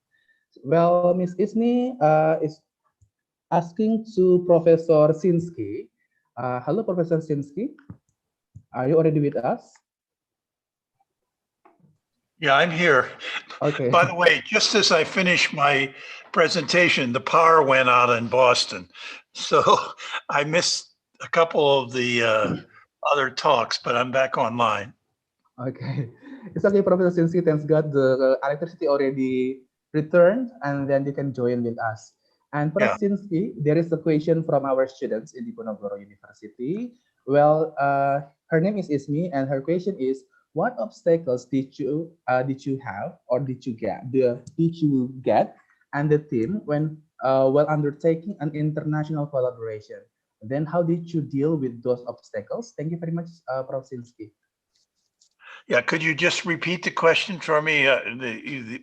Well, Miss Ismi is asking to Professor Sinski. Hello, Professor Sinski. Are you already with us? Yeah, I'm here. Okay. By the way, just as I finished my presentation, the power went out in Boston. So I missed a couple of the other talks, but I'm back online. Okay. It's okay, Professor Sinsi. Thanks God, the electricity already returned, and then you can join with us. And Prof. Yeah. Sinsi, there is a question from our students in Diponegoro University. Well, her name is Ismi, and her question is, what obstacles did you have or did you get and the team when while undertaking an international collaboration? Then how did you deal with those obstacles? Thank you very much, Prof. Sinski. Yeah, could you just repeat the question for me?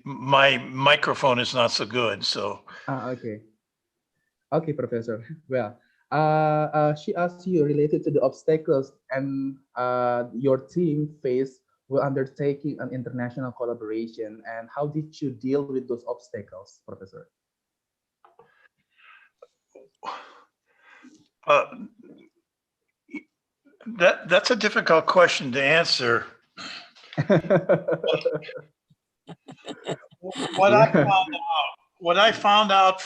My microphone is not so good, so. Okay. Okay, Professor. Well, she asked you related to the obstacles and your team faced while undertaking an international collaboration, and how did you deal with those obstacles, Professor? Uh, that's a difficult question to answer. What I found out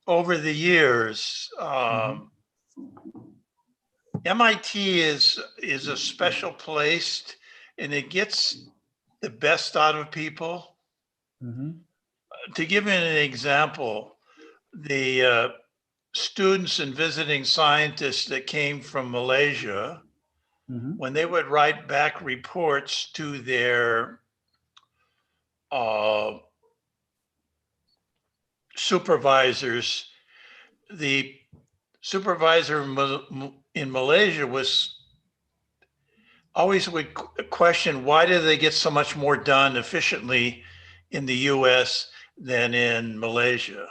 over the years, MIT is a special place, and it gets the best out of people. To give you an example, the students and visiting scientists that came from Malaysia, when they would write back reports to their supervisors, the supervisor in Malaysia was always would question, why do they get so much more done efficiently in the US than in Malaysia?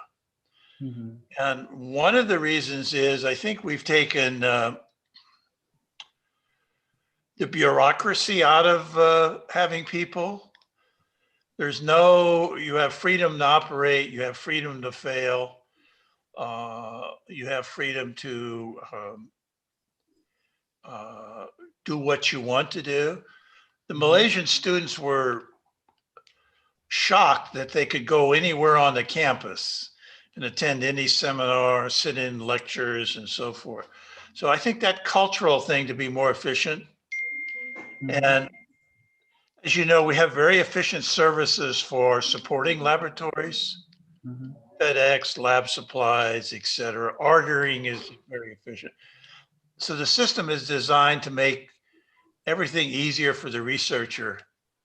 And one of the reasons is, I think we've taken the bureaucracy out of having people. You have freedom to operate, you have freedom to fail, you have freedom to do what you want to do. The Malaysian students were shocked that they could go anywhere on the campus and attend any seminar, sit in lectures, and so forth. So I think that cultural thing to be more efficient. And as you know, we have very efficient services for supporting laboratories, FedEx, lab supplies, etc. Ordering is very efficient. So the system is designed to make everything easier for the researcher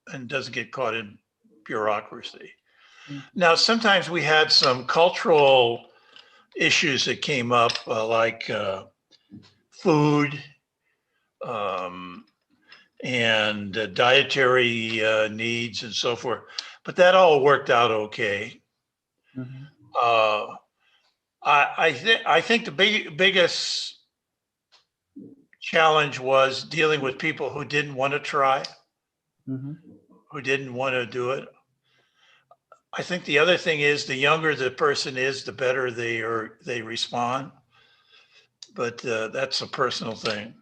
and doesn't get caught in bureaucracy. Now, sometimes we had some cultural issues that came up, like food and dietary needs and so forth, but that all worked out okay. I think the biggest challenge was dealing with people who didn't want to try, who didn't want to do it. I think the other thing is, the younger the person is, the better they respond. But that's a personal thing.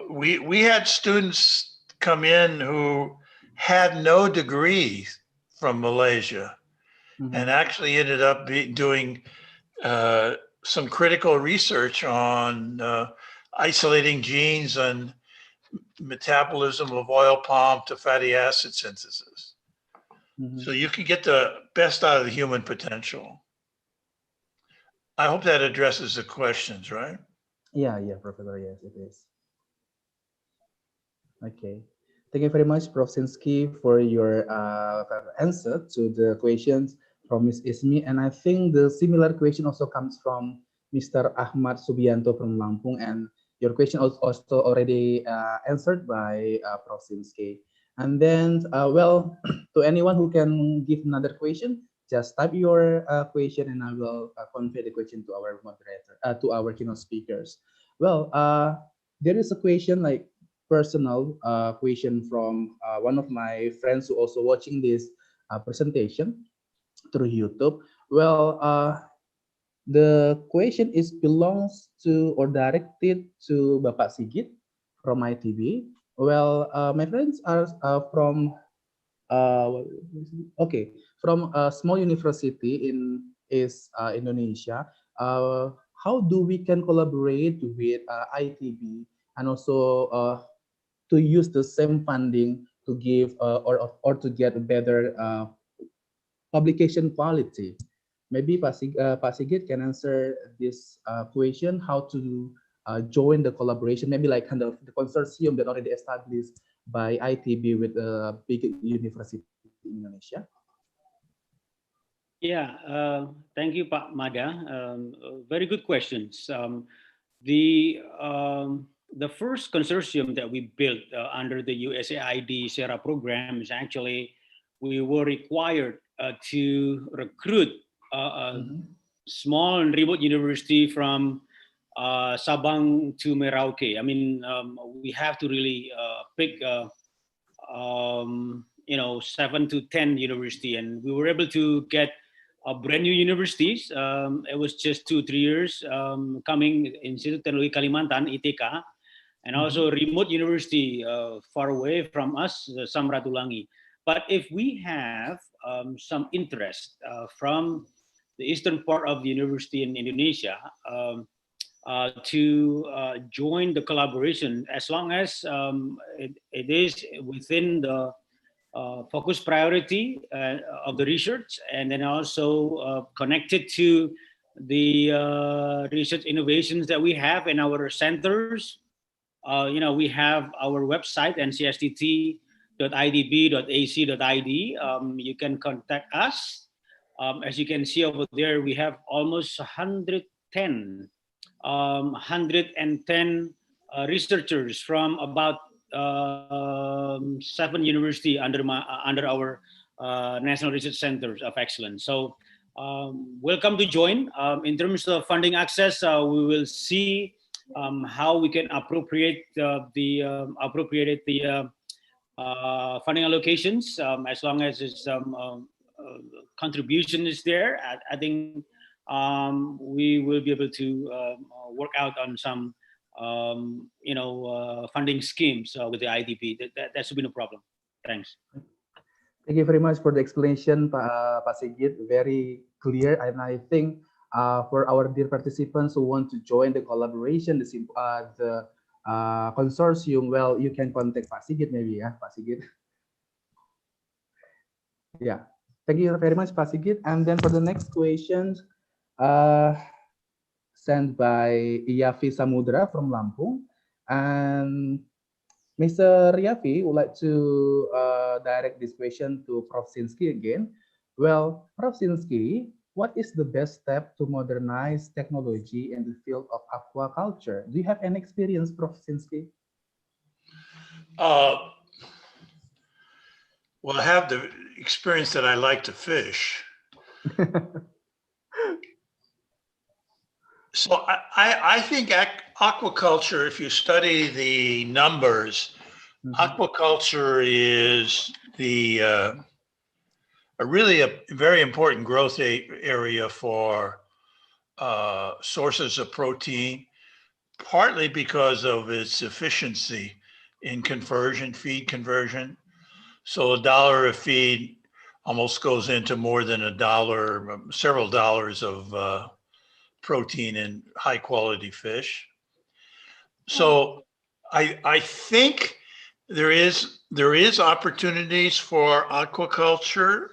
We had students come in who had no degree from Malaysia, and actually ended up doing some critical research on isolating genes and metabolism of oil palm to fatty acid synthesis. So you can get the best out of the human potential. I hope that addresses the questions, right? Yeah, Professor, yes, it is. Okay. Thank you very much, Prof. Sinski, for your answer to the questions from Ms. Ismi. And I think the similar question also comes from Mr. Ahmad Subianto from Lampung. And your question also already answered by Prof. Sinski. And then, well, to anyone who can give another question, just type your question and I will convey the question to our moderator, to our keynote speakers. Well, there is a question like personal question from one of my friends who also watching this presentation through YouTube. Well, the question is belongs to or directed to Bapak Sigit from ITB. Well, my friends are from from a small university in Indonesia. How do we can collaborate with ITB and also to use the same funding to give or to get a better publication quality? Maybe Pak Sigit can answer this question, how to join the collaboration, maybe like kind of the consortium that already established by ITB with a big university in Indonesia. Yeah, thank you, Pak Mada. Very good questions. The first consortium that we built under the USAID SERA program is actually, we were required to recruit a small and remote university from Sabang to Merauke. I mean, we have to really pick, 7 to 10 university, and we were able to get brand new universities. It was just 2-3 years coming, Institut Teknologi Kalimantan, ITK, and also remote university far away from us, Samratulangi. But if we have some interest from the eastern part of the university in Indonesia to join the collaboration, as long as it is within the focus priority of the research, and then also connected to the research innovations that we have in our centers. We have our website, ncstt.idb.ac.id. You can contact us. As you can see over there, we have almost 110 researchers from about 7 universities under our National Research Centers of Excellence. So welcome to join. In terms of funding access, we will see how we can appropriate the funding allocations, as long as it's contribution is there. I think we will be able to work out on some funding schemes with the IDP. That should be no problem. Thanks. Thank you very much for the explanation, Pak Sigit. Very clear, and I think for our dear participants who want to join the collaboration, the consortium, well, you can contact Pak Sigit maybe, yeah, Pak Sigit. Yeah, thank you very much, Pak Sigit. And then for the next question, sent by Yafi Samudra from Lampung, and Mr. Yafi would like to direct this question to Prof. Sinski again. Well, Prof. Sinski, what is the best step to modernize technology in the field of aquaculture? Do you have any experience, Prof. Sinski? Well, I have the experience that I like to fish. So I think aquaculture, if you study the numbers, aquaculture is really a very important growth area for sources of protein, partly because of its efficiency in conversion, feed conversion. So $1 of feed almost goes into more than $1, several dollars of protein in high quality fish. So I think there is opportunities for aquaculture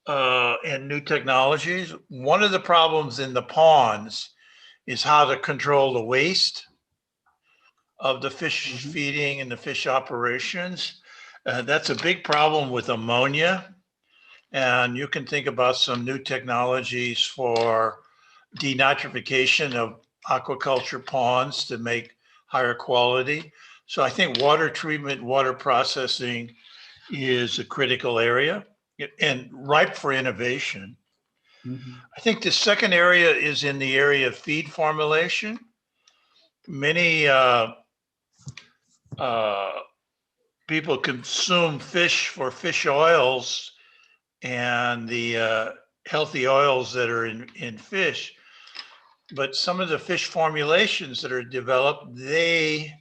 and new technologies. One of the problems in the ponds is how to control the waste of the fish feeding and the fish operations. That's a big problem with ammonia. And you can think about some new technologies for denitrification of aquaculture ponds to make higher quality. So I think water treatment, water processing is a critical area and ripe for innovation. I think the second area is in the area of feed formulation. Many people consume fish for fish oils and the healthy oils that are in fish. But some of the fish formulations that are developed, they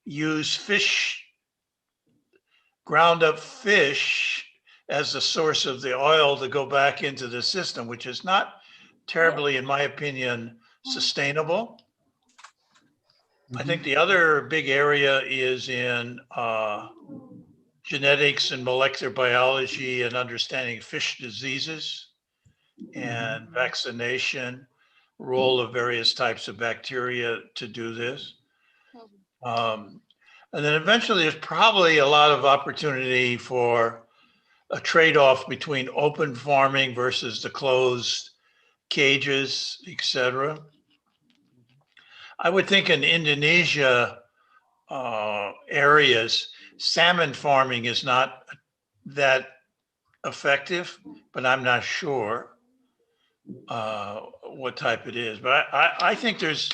use ground up fish as the source of the oil to go back into the system, which is not terribly, in my opinion, sustainable. I think the other big area is in genetics and molecular biology and understanding fish diseases and vaccination, role of various types of bacteria to do this. And then eventually there's probably a lot of opportunity for a trade-off between open farming versus the closed cages, etc. I would think in Indonesia areas, salmon farming is not that effective, but I'm not sure what type it is. But I think there's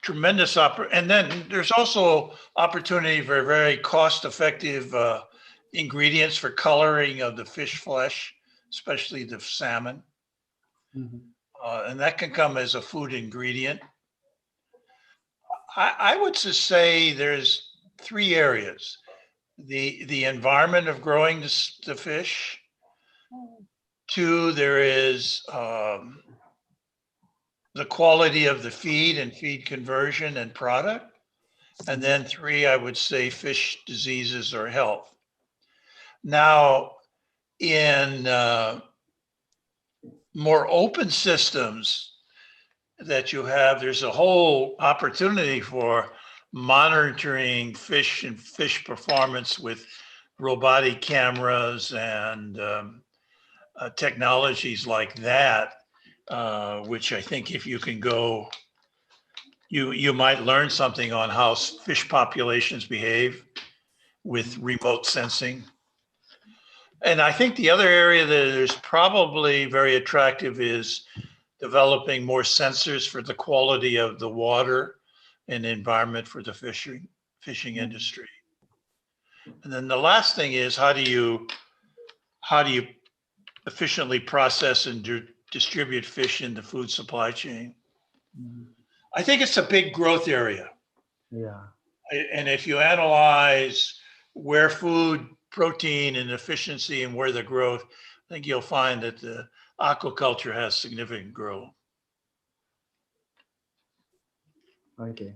tremendous and then there's also opportunity for very cost-effective ingredients for coloring of the fish flesh, especially the salmon. And that can come as a food ingredient. I would just say there's 3 areas. The environment of growing the fish. 2, there is the quality of the feed and feed conversion and product. And then 3, I would say fish diseases or health. Now, in more open systems that you have, there's a whole opportunity for monitoring fish and fish performance with robotic cameras and technologies like that, which I think if you can go, you might learn something on how fish populations behave with remote sensing. And I think the other area that is probably very attractive is developing more sensors for the quality of the water and environment for the fishing industry. And then the last thing is how do you efficiently process and distribute fish in the food supply chain? I think it's a big growth area. Yeah. And if you analyze where food, protein, and efficiency and where the growth, I think you'll find that the aquaculture has significant growth. Okay.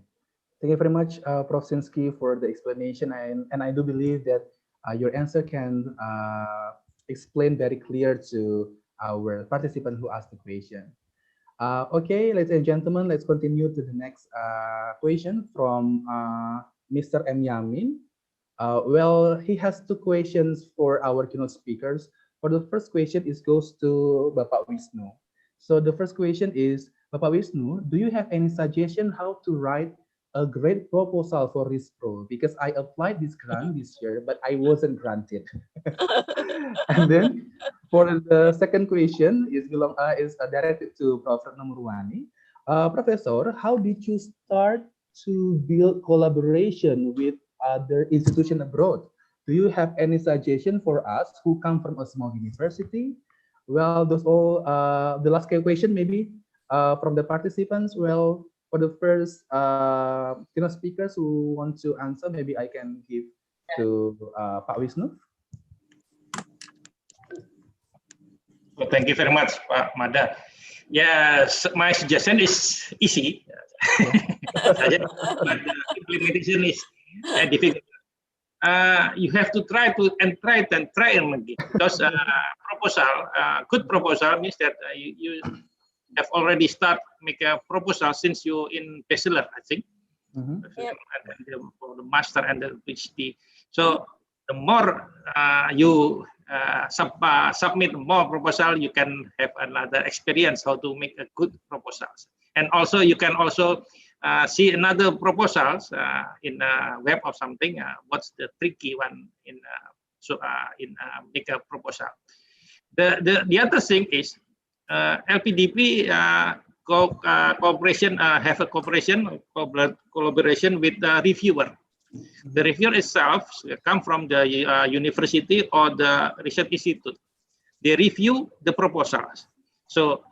Thank you very much, Prof. Sinski, for the explanation. And I do believe that your answer can explain very clear to our participant who asked the question. Okay, ladies and gentlemen, let's continue to the next question from Mr. M. Yamin. Well, he has 2 questions for our keynote speakers. For the first question, it goes to Bapak Wisnu. So the first question is, Bapak Wisnu, do you have any suggestion how to write a great proposal for RISPRO? Because I applied this grant this year, but I wasn't granted. And then for the second question is directed to Professor Nurwani. Professor, how did you start to build collaboration with other institutions abroad? Do you have any suggestion for us who come from a small university? Well, those all the last question maybe from the participants. Well, for the first keynote speakers who want to answer, maybe I can give to Pak Wisnu. Well, thank you very much, Pak Mada. Yes, my suggestion is easy. But the implementation is difficult. You have to try and try again. Because good proposal means that you have already start make a proposal since you in bachelor, I think, and for the master and the PhD. So the more you submit more proposal, you can have another experience how to make a good proposals. And also you can also see another proposals in web or something. What's the tricky one in make a proposal? The other thing is LPDP cooperation have a collaboration with the reviewer. The reviewer itself come from the university or the research institute. They review the proposals, so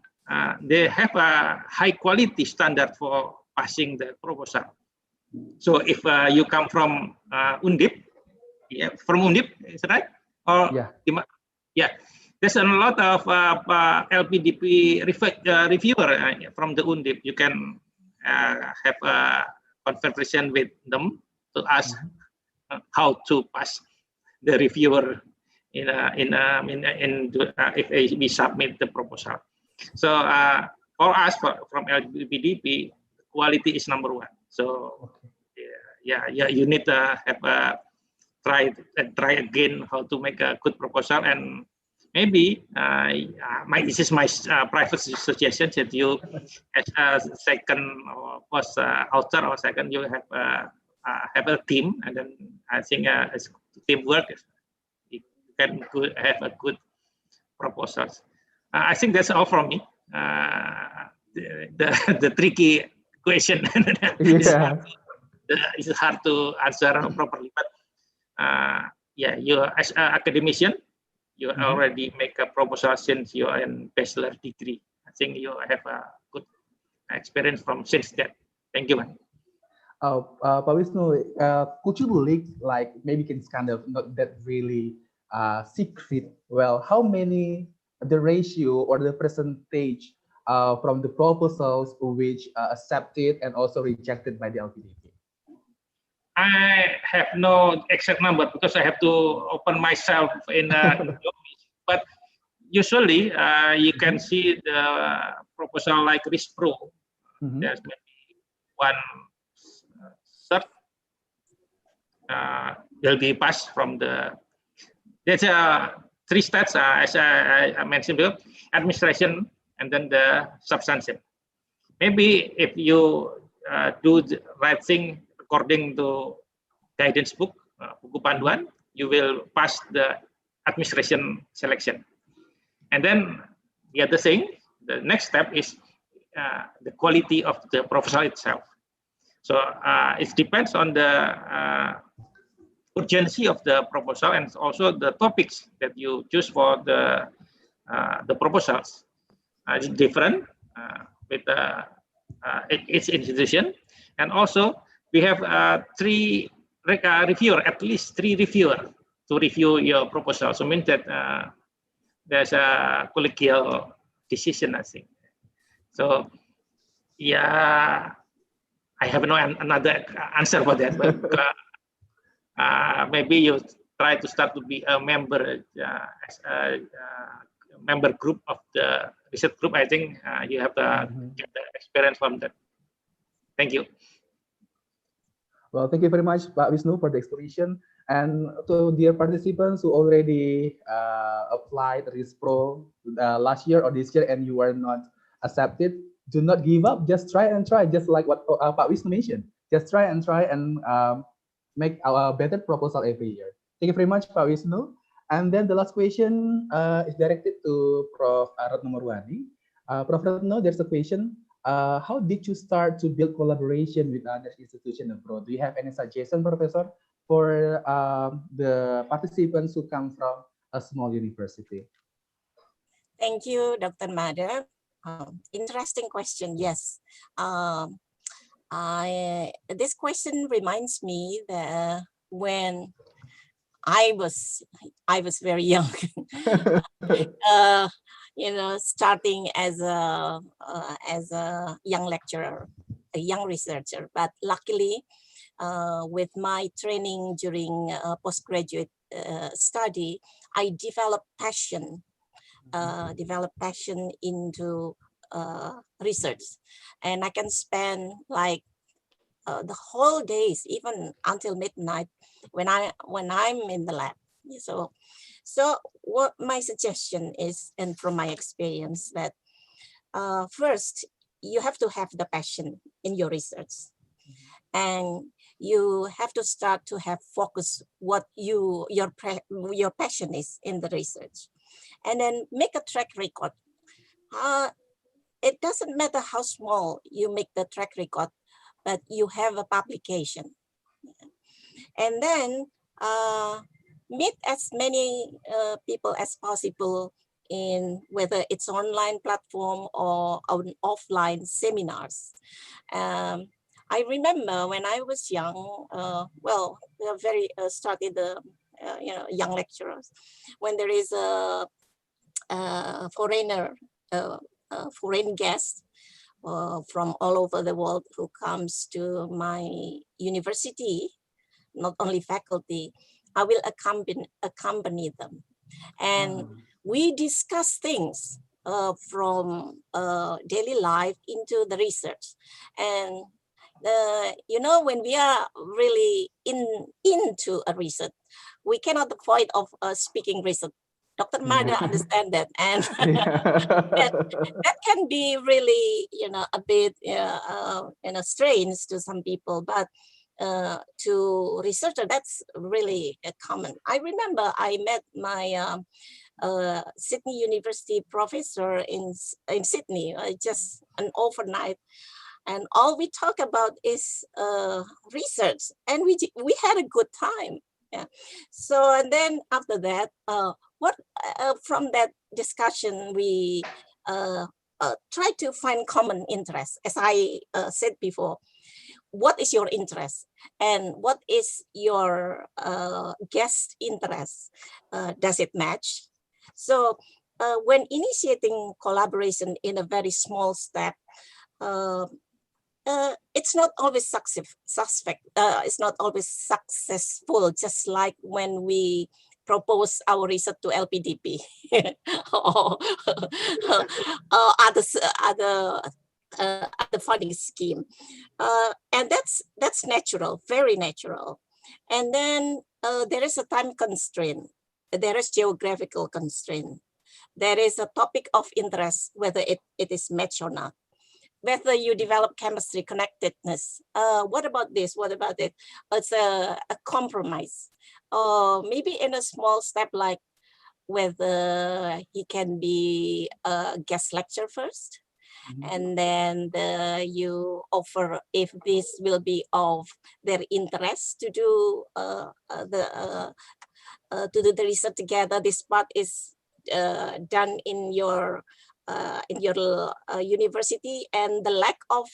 they have a high quality standard for passing the proposal. So if you come from Undip, from Undip, is that right? Or yeah. There's a lot of LPDP reviewer from the Undip. You can have a conversation with them to ask how to pass the reviewer if we submit the proposal. So for us, from LPDP, quality is number one. So yeah, you need to have a try again how to make a good proposal, and maybe this is my private suggestion that you, as a second or first author or second, you have a team, and then I think as teamwork, you can have a good proposals. I think that's all from me. The tricky question it's hard to answer properly, but yeah, you as an academician, you already make a proposal since you are in bachelor degree. I think you have a good experience from since that. Thank you, man. Pak Wisnu, could you leak, like maybe it's kind of not that really secret, well, how many, the ratio or the percentage from the proposals which accepted and also rejected by the LPDP? I have no exact number because I have to open myself in but usually you can see the proposal like Criss Pro. There's maybe one cert will be passed from the. There's three stats as I mentioned before: administration and then the substantive. Maybe if you do the right thing according to guidance book, buku panduan, you will pass the administration selection. And then the other thing, the next step is the quality of the proposal itself. So it depends on the urgency of the proposal and also the topics that you choose for the proposals. It's different with each institution, and also we have three reviewer, at least three reviewer to review your proposal. So means that there's a collegial decision, I think. So yeah, I have no another answer for that, but maybe you try to start to be a member as a member group of the research group. I think you have to get the experience from that. Thank you. Well, thank you very much, Pak Wisnu, for the explanation. And to dear participants who already applied Criss Pro last year or this year and you were not accepted, do not give up. Just try and try, just like what Pak Wisnu mentioned. Just try and make a better proposal every year. Thank you very much, Pak Wisnu. And then the last question is directed to Prof. Retno Marwani. Prof. Retno, there's a question. How did you start to build collaboration with other institutions abroad? Do you have any suggestion, Professor, for the participants who come from a small university? Thank you, Dr. Mada. Interesting question. Yes. This question reminds me that when I was very young, starting as a young lecturer, a young researcher. But luckily, with my training during postgraduate study, I developed passion into research, and I can spend like the whole days, even until midnight, when I'm in the lab. So what my suggestion is, and from my experience, that first you have to have the passion in your research, and you have to start to have focus what your passion is in the research, and then make a track record. It doesn't matter how small you make the track record, but you have a publication. And then meet as many people as possible in whether it's online platform or on offline seminars. I remember when I was young, well, we are very started the young lecturers, when there is a foreign guest, from all over the world who comes to my university, not only faculty. I will accompany them. And we discuss things from daily life into the research. And you know, when we are really into a research, we cannot avoid of speaking research. Dr. Mada understand that, and that can be really, you know, a bit, strange to some people, but to researcher, that's really common. I remember I met my Sydney University professor in Sydney, just an overnight, and all we talk about is research, and we had a good time. Yeah. So, and then after that, from that discussion, we try to find common interests. As I said before, what is your interest and what is your guest interest? Does it match? So when initiating collaboration in a very small step, it's not always it's not always successful, just like when we propose our research to LPDP or other funding scheme. And that's natural, very natural. And then there is a time constraint. There is geographical constraint. There is a topic of interest, whether it is matched or not. Whether you develop chemistry connectedness. What about this? What about it? It's a compromise. Maybe in a small step, like whether he can be a guest lecturer first. And then you offer if this will be of their interest to do the research together. This part is done in your university, and the lack of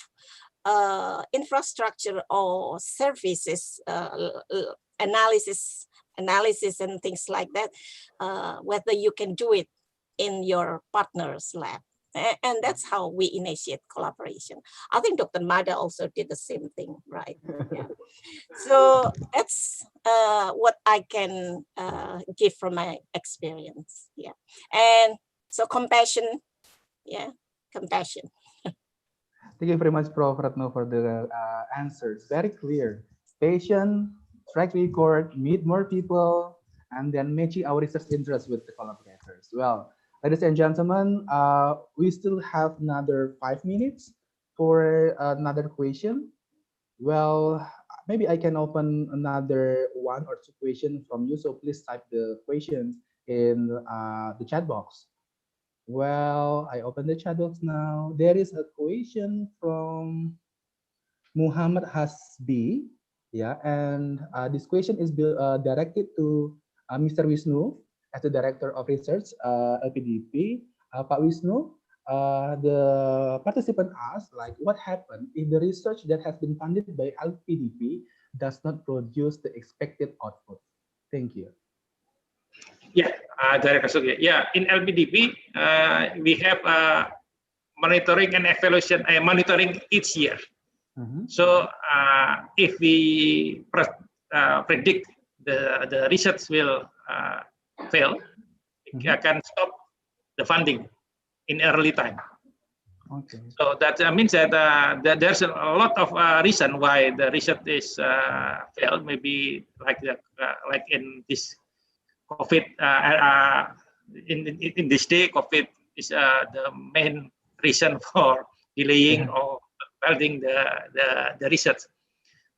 infrastructure or services, analysis and things like that, whether you can do it in your partner's lab. And that's how we initiate collaboration. I think Dr. Mada also did the same thing, right? Yeah. So that's what I can give from my experience. Yeah. And so compassion. Yeah, compassion. Thank you very much, Prof. Ratno, for the answers. Very clear. Patient, track record, meet more people, and then matching our research interests with the collaborators. Well, ladies and gentlemen, we still have another 5 minutes for another question. Well, maybe I can open another 1 or 2 questions from you. So please type the questions in the chat box. Well, I open the chat box now. There is a question from Muhammad Hasbi. Yeah, and this question is directed to Mr. Wisnu as the Director of Research, LPDP. Pak Wisnu, the participant asked, like, what happened if the research that has been funded by LPDP does not produce the expected output? Thank you. Yeah, yeah. In LPDP, we have monitoring and evaluation, monitoring each year. So if we predict the research will fail, we can stop the funding in early time. Okay. So that means that, there's a lot of reason why the research is failed. Maybe like in this COVID, in this day, COVID is the main reason for delaying or building the research.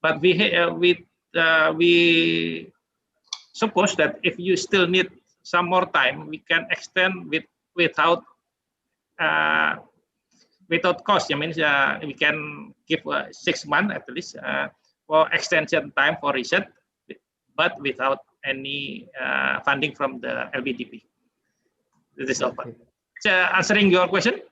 But we suppose that if you still need some more time, we can extend without cost. I mean, we can give 6 months at least for extension time for research, but without any funding from the LPDP. This is all. Answering your question?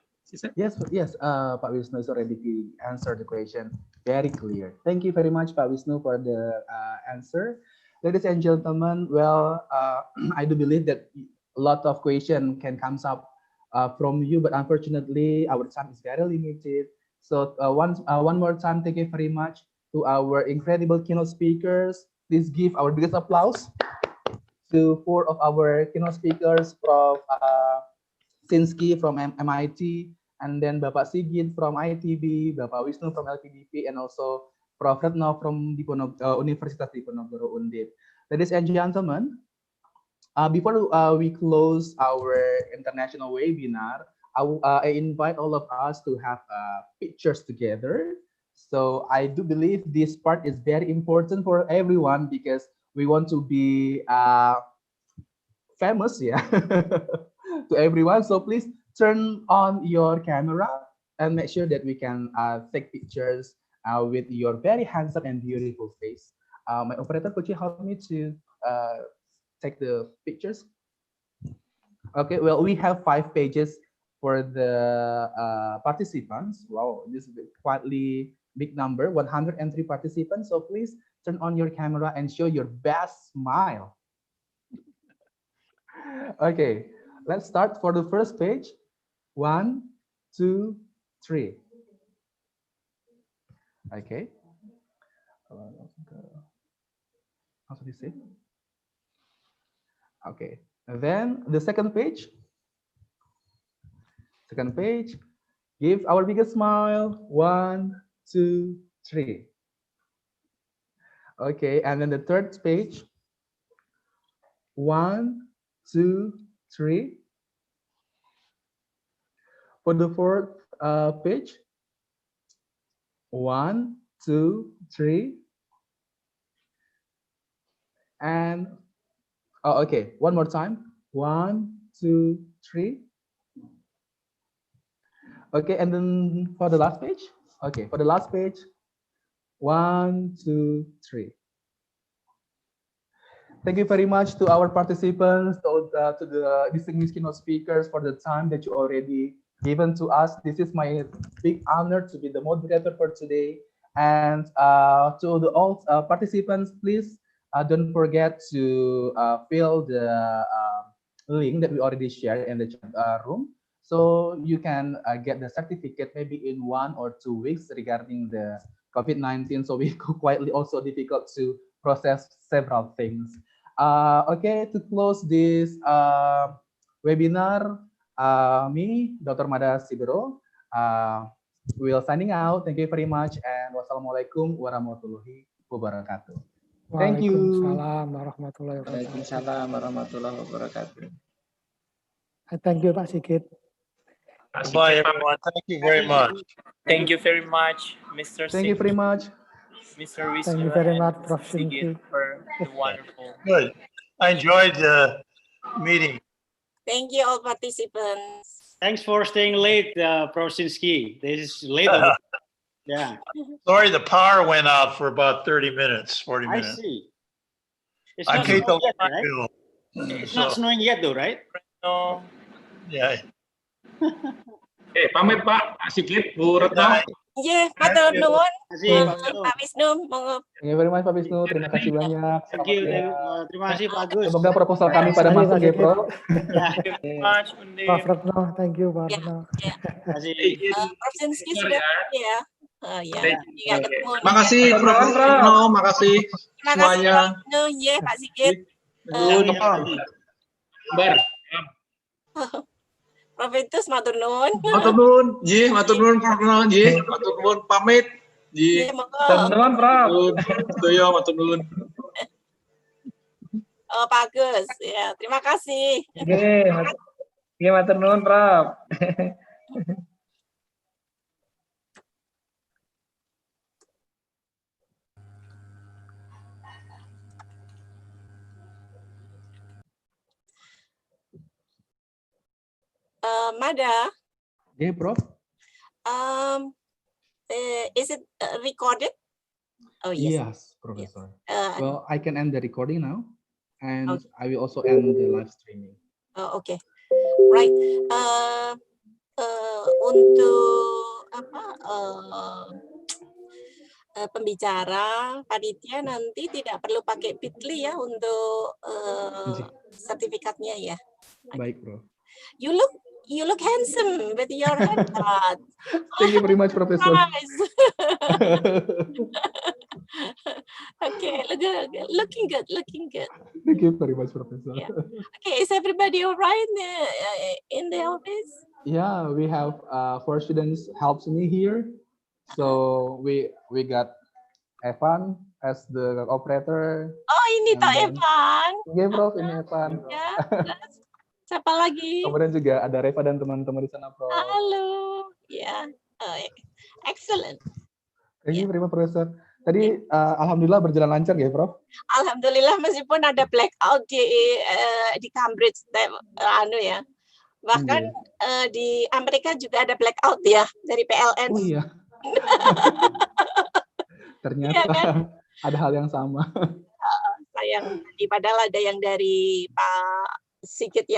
Yes, Pak Wisnu is already answered the question. Very clear. Thank you very much, Pak Wisnu, for the answer. Ladies and gentlemen, well, I do believe that a lot of questions can come up from you, but unfortunately, our time is very limited. So one more time, thank you very much to our incredible keynote speakers. Please give our biggest applause to 4 of our keynote speakers, Prof. Sinsky from MIT, and then Bapak Sigit from ITB, Bapak Wisnu from LPDP, and also Prof. Retno from Universitas Diponegoro Undip. Ladies and gentlemen, before we close our international webinar, I invite all of us to have pictures together. So I do believe this part is very important for everyone because we want to be famous, yeah, to everyone. So please turn on your camera and make sure that we can take pictures with your very handsome and beautiful face. My operator, could you help me to take the pictures? Okay, well, we have 5 pages for the participants. Wow, this is quite big number, 103 participants. So please turn on your camera and show your best smile. Okay, let's start for the first page. 1, 2, 3. Okay. How do you say? Okay. And then the second page. Second page. Give our biggest smile. 1, 2, 3. Okay, and then the third page. 1, 2, 3. For the fourth page. 1, 2, 3. And okay, one more time. 1, 2, 3. Okay, and then for the last page. Okay, for the last page. 1, 2, 3. Thank you very much to our participants, to the distinguished keynote speakers for the time that you already given to us. This is my big honor to be the moderator for today. And to the all participants, please don't forget to fill the link that we already shared in the chat room. So you can get the certificate maybe in 1 or 2 weeks regarding the COVID-19. So we quite also difficult to process several things. Okay, to close this webinar, me, Dr. Mada Sibero, will signing out. Thank you very much, and wassalamualaikum warahmatullahi wabarakatuh. Thank you. Waalaikumsalam warahmatullahi wabarakatuh. Waalaikumsalam warahmatullahi wabarakatuh. Thank you, Pak Sigit. Bye, everyone. Thank you very much. Thank you very much, Mr. Thank you very much. Mr. Wisnu. Thank you very much, and Prof. Sigit, Sinki. for the wonderful. Good. I enjoyed the meeting. Thank you, all participants. Thanks for staying late, Prof. Sinsky. This is late. Yeah. Sorry, the power went out for about 30 minutes, 40 I minutes. see. It's I not hate the snowing yet, right? bill. It's not snowing yet, though, right? No. Yeah. Pamit Pak Sigit, Bu Retno. Yeah, matur nuwun. Terima kasih, Pak Wisnu, monggo. Thank you very much, Pak Wisnu. Terima kasih banyak. Thank you. Terima kasih, Pak Agus. Semoga proposal kami pada Terima masuk kasih, ya, Bro. Thank you very much, Undip. Prof. Retno, thank you, Pak Retno. Terima kasih. Prof. Sinsky sudah ya. Ya, nggak ketemu. Makasih Prof. Retno, makasih Terima kasih, semuanya. Pak Wisnu. Ya, Pak Sigit. Bar. Prof. Intus, matur nuwun. Matur nuwun, nggih, matur nuwun Prof. Retno, nggih, matur nuwun pamit. Nggih. Ya, monggo. Teman-teman, Prof. Sedaya matur nuwun. Oh, Pak Agus. Ya, terima kasih. Nggih, matur nuwun, Prof. Mada, Okay, Prof. is it recorded? Oh, yes. Yes, Professor. Uh, Well, I can end the recording now, and I will also end the live streaming. Okay. Right. Untuk pembicara panitia nanti tidak perlu pakai Bitly ya untuk sertifikatnya ya. Baik, Bro. You you look handsome with your haircut. Thank you very much, Professor. Nice. Okay, looking good, looking good. Thank you very much, Professor. Yeah. Okay, is everybody all right in the office? Yeah, we have 4 students helps me here. So we got Evan as the operator. Oh, ini And Toh then- Evan. Iya, Prof, ini Evan. Ya, terus siapa lagi? Kemudian juga ada Reva dan teman-teman di sana, Prof. Halo. Ya, oh, excellent. Thank you very much, Profesor. Tadi alhamdulillah berjalan lancar ya, Prof? Alhamdulillah meskipun ada blackout di Cambridge, ya. Bahkan di Amerika juga ada blackout ya dari PLN. Oh iya. Ternyata Iya kan? ada hal yang sama. Sayang, padahal ada yang dari Pak Sigit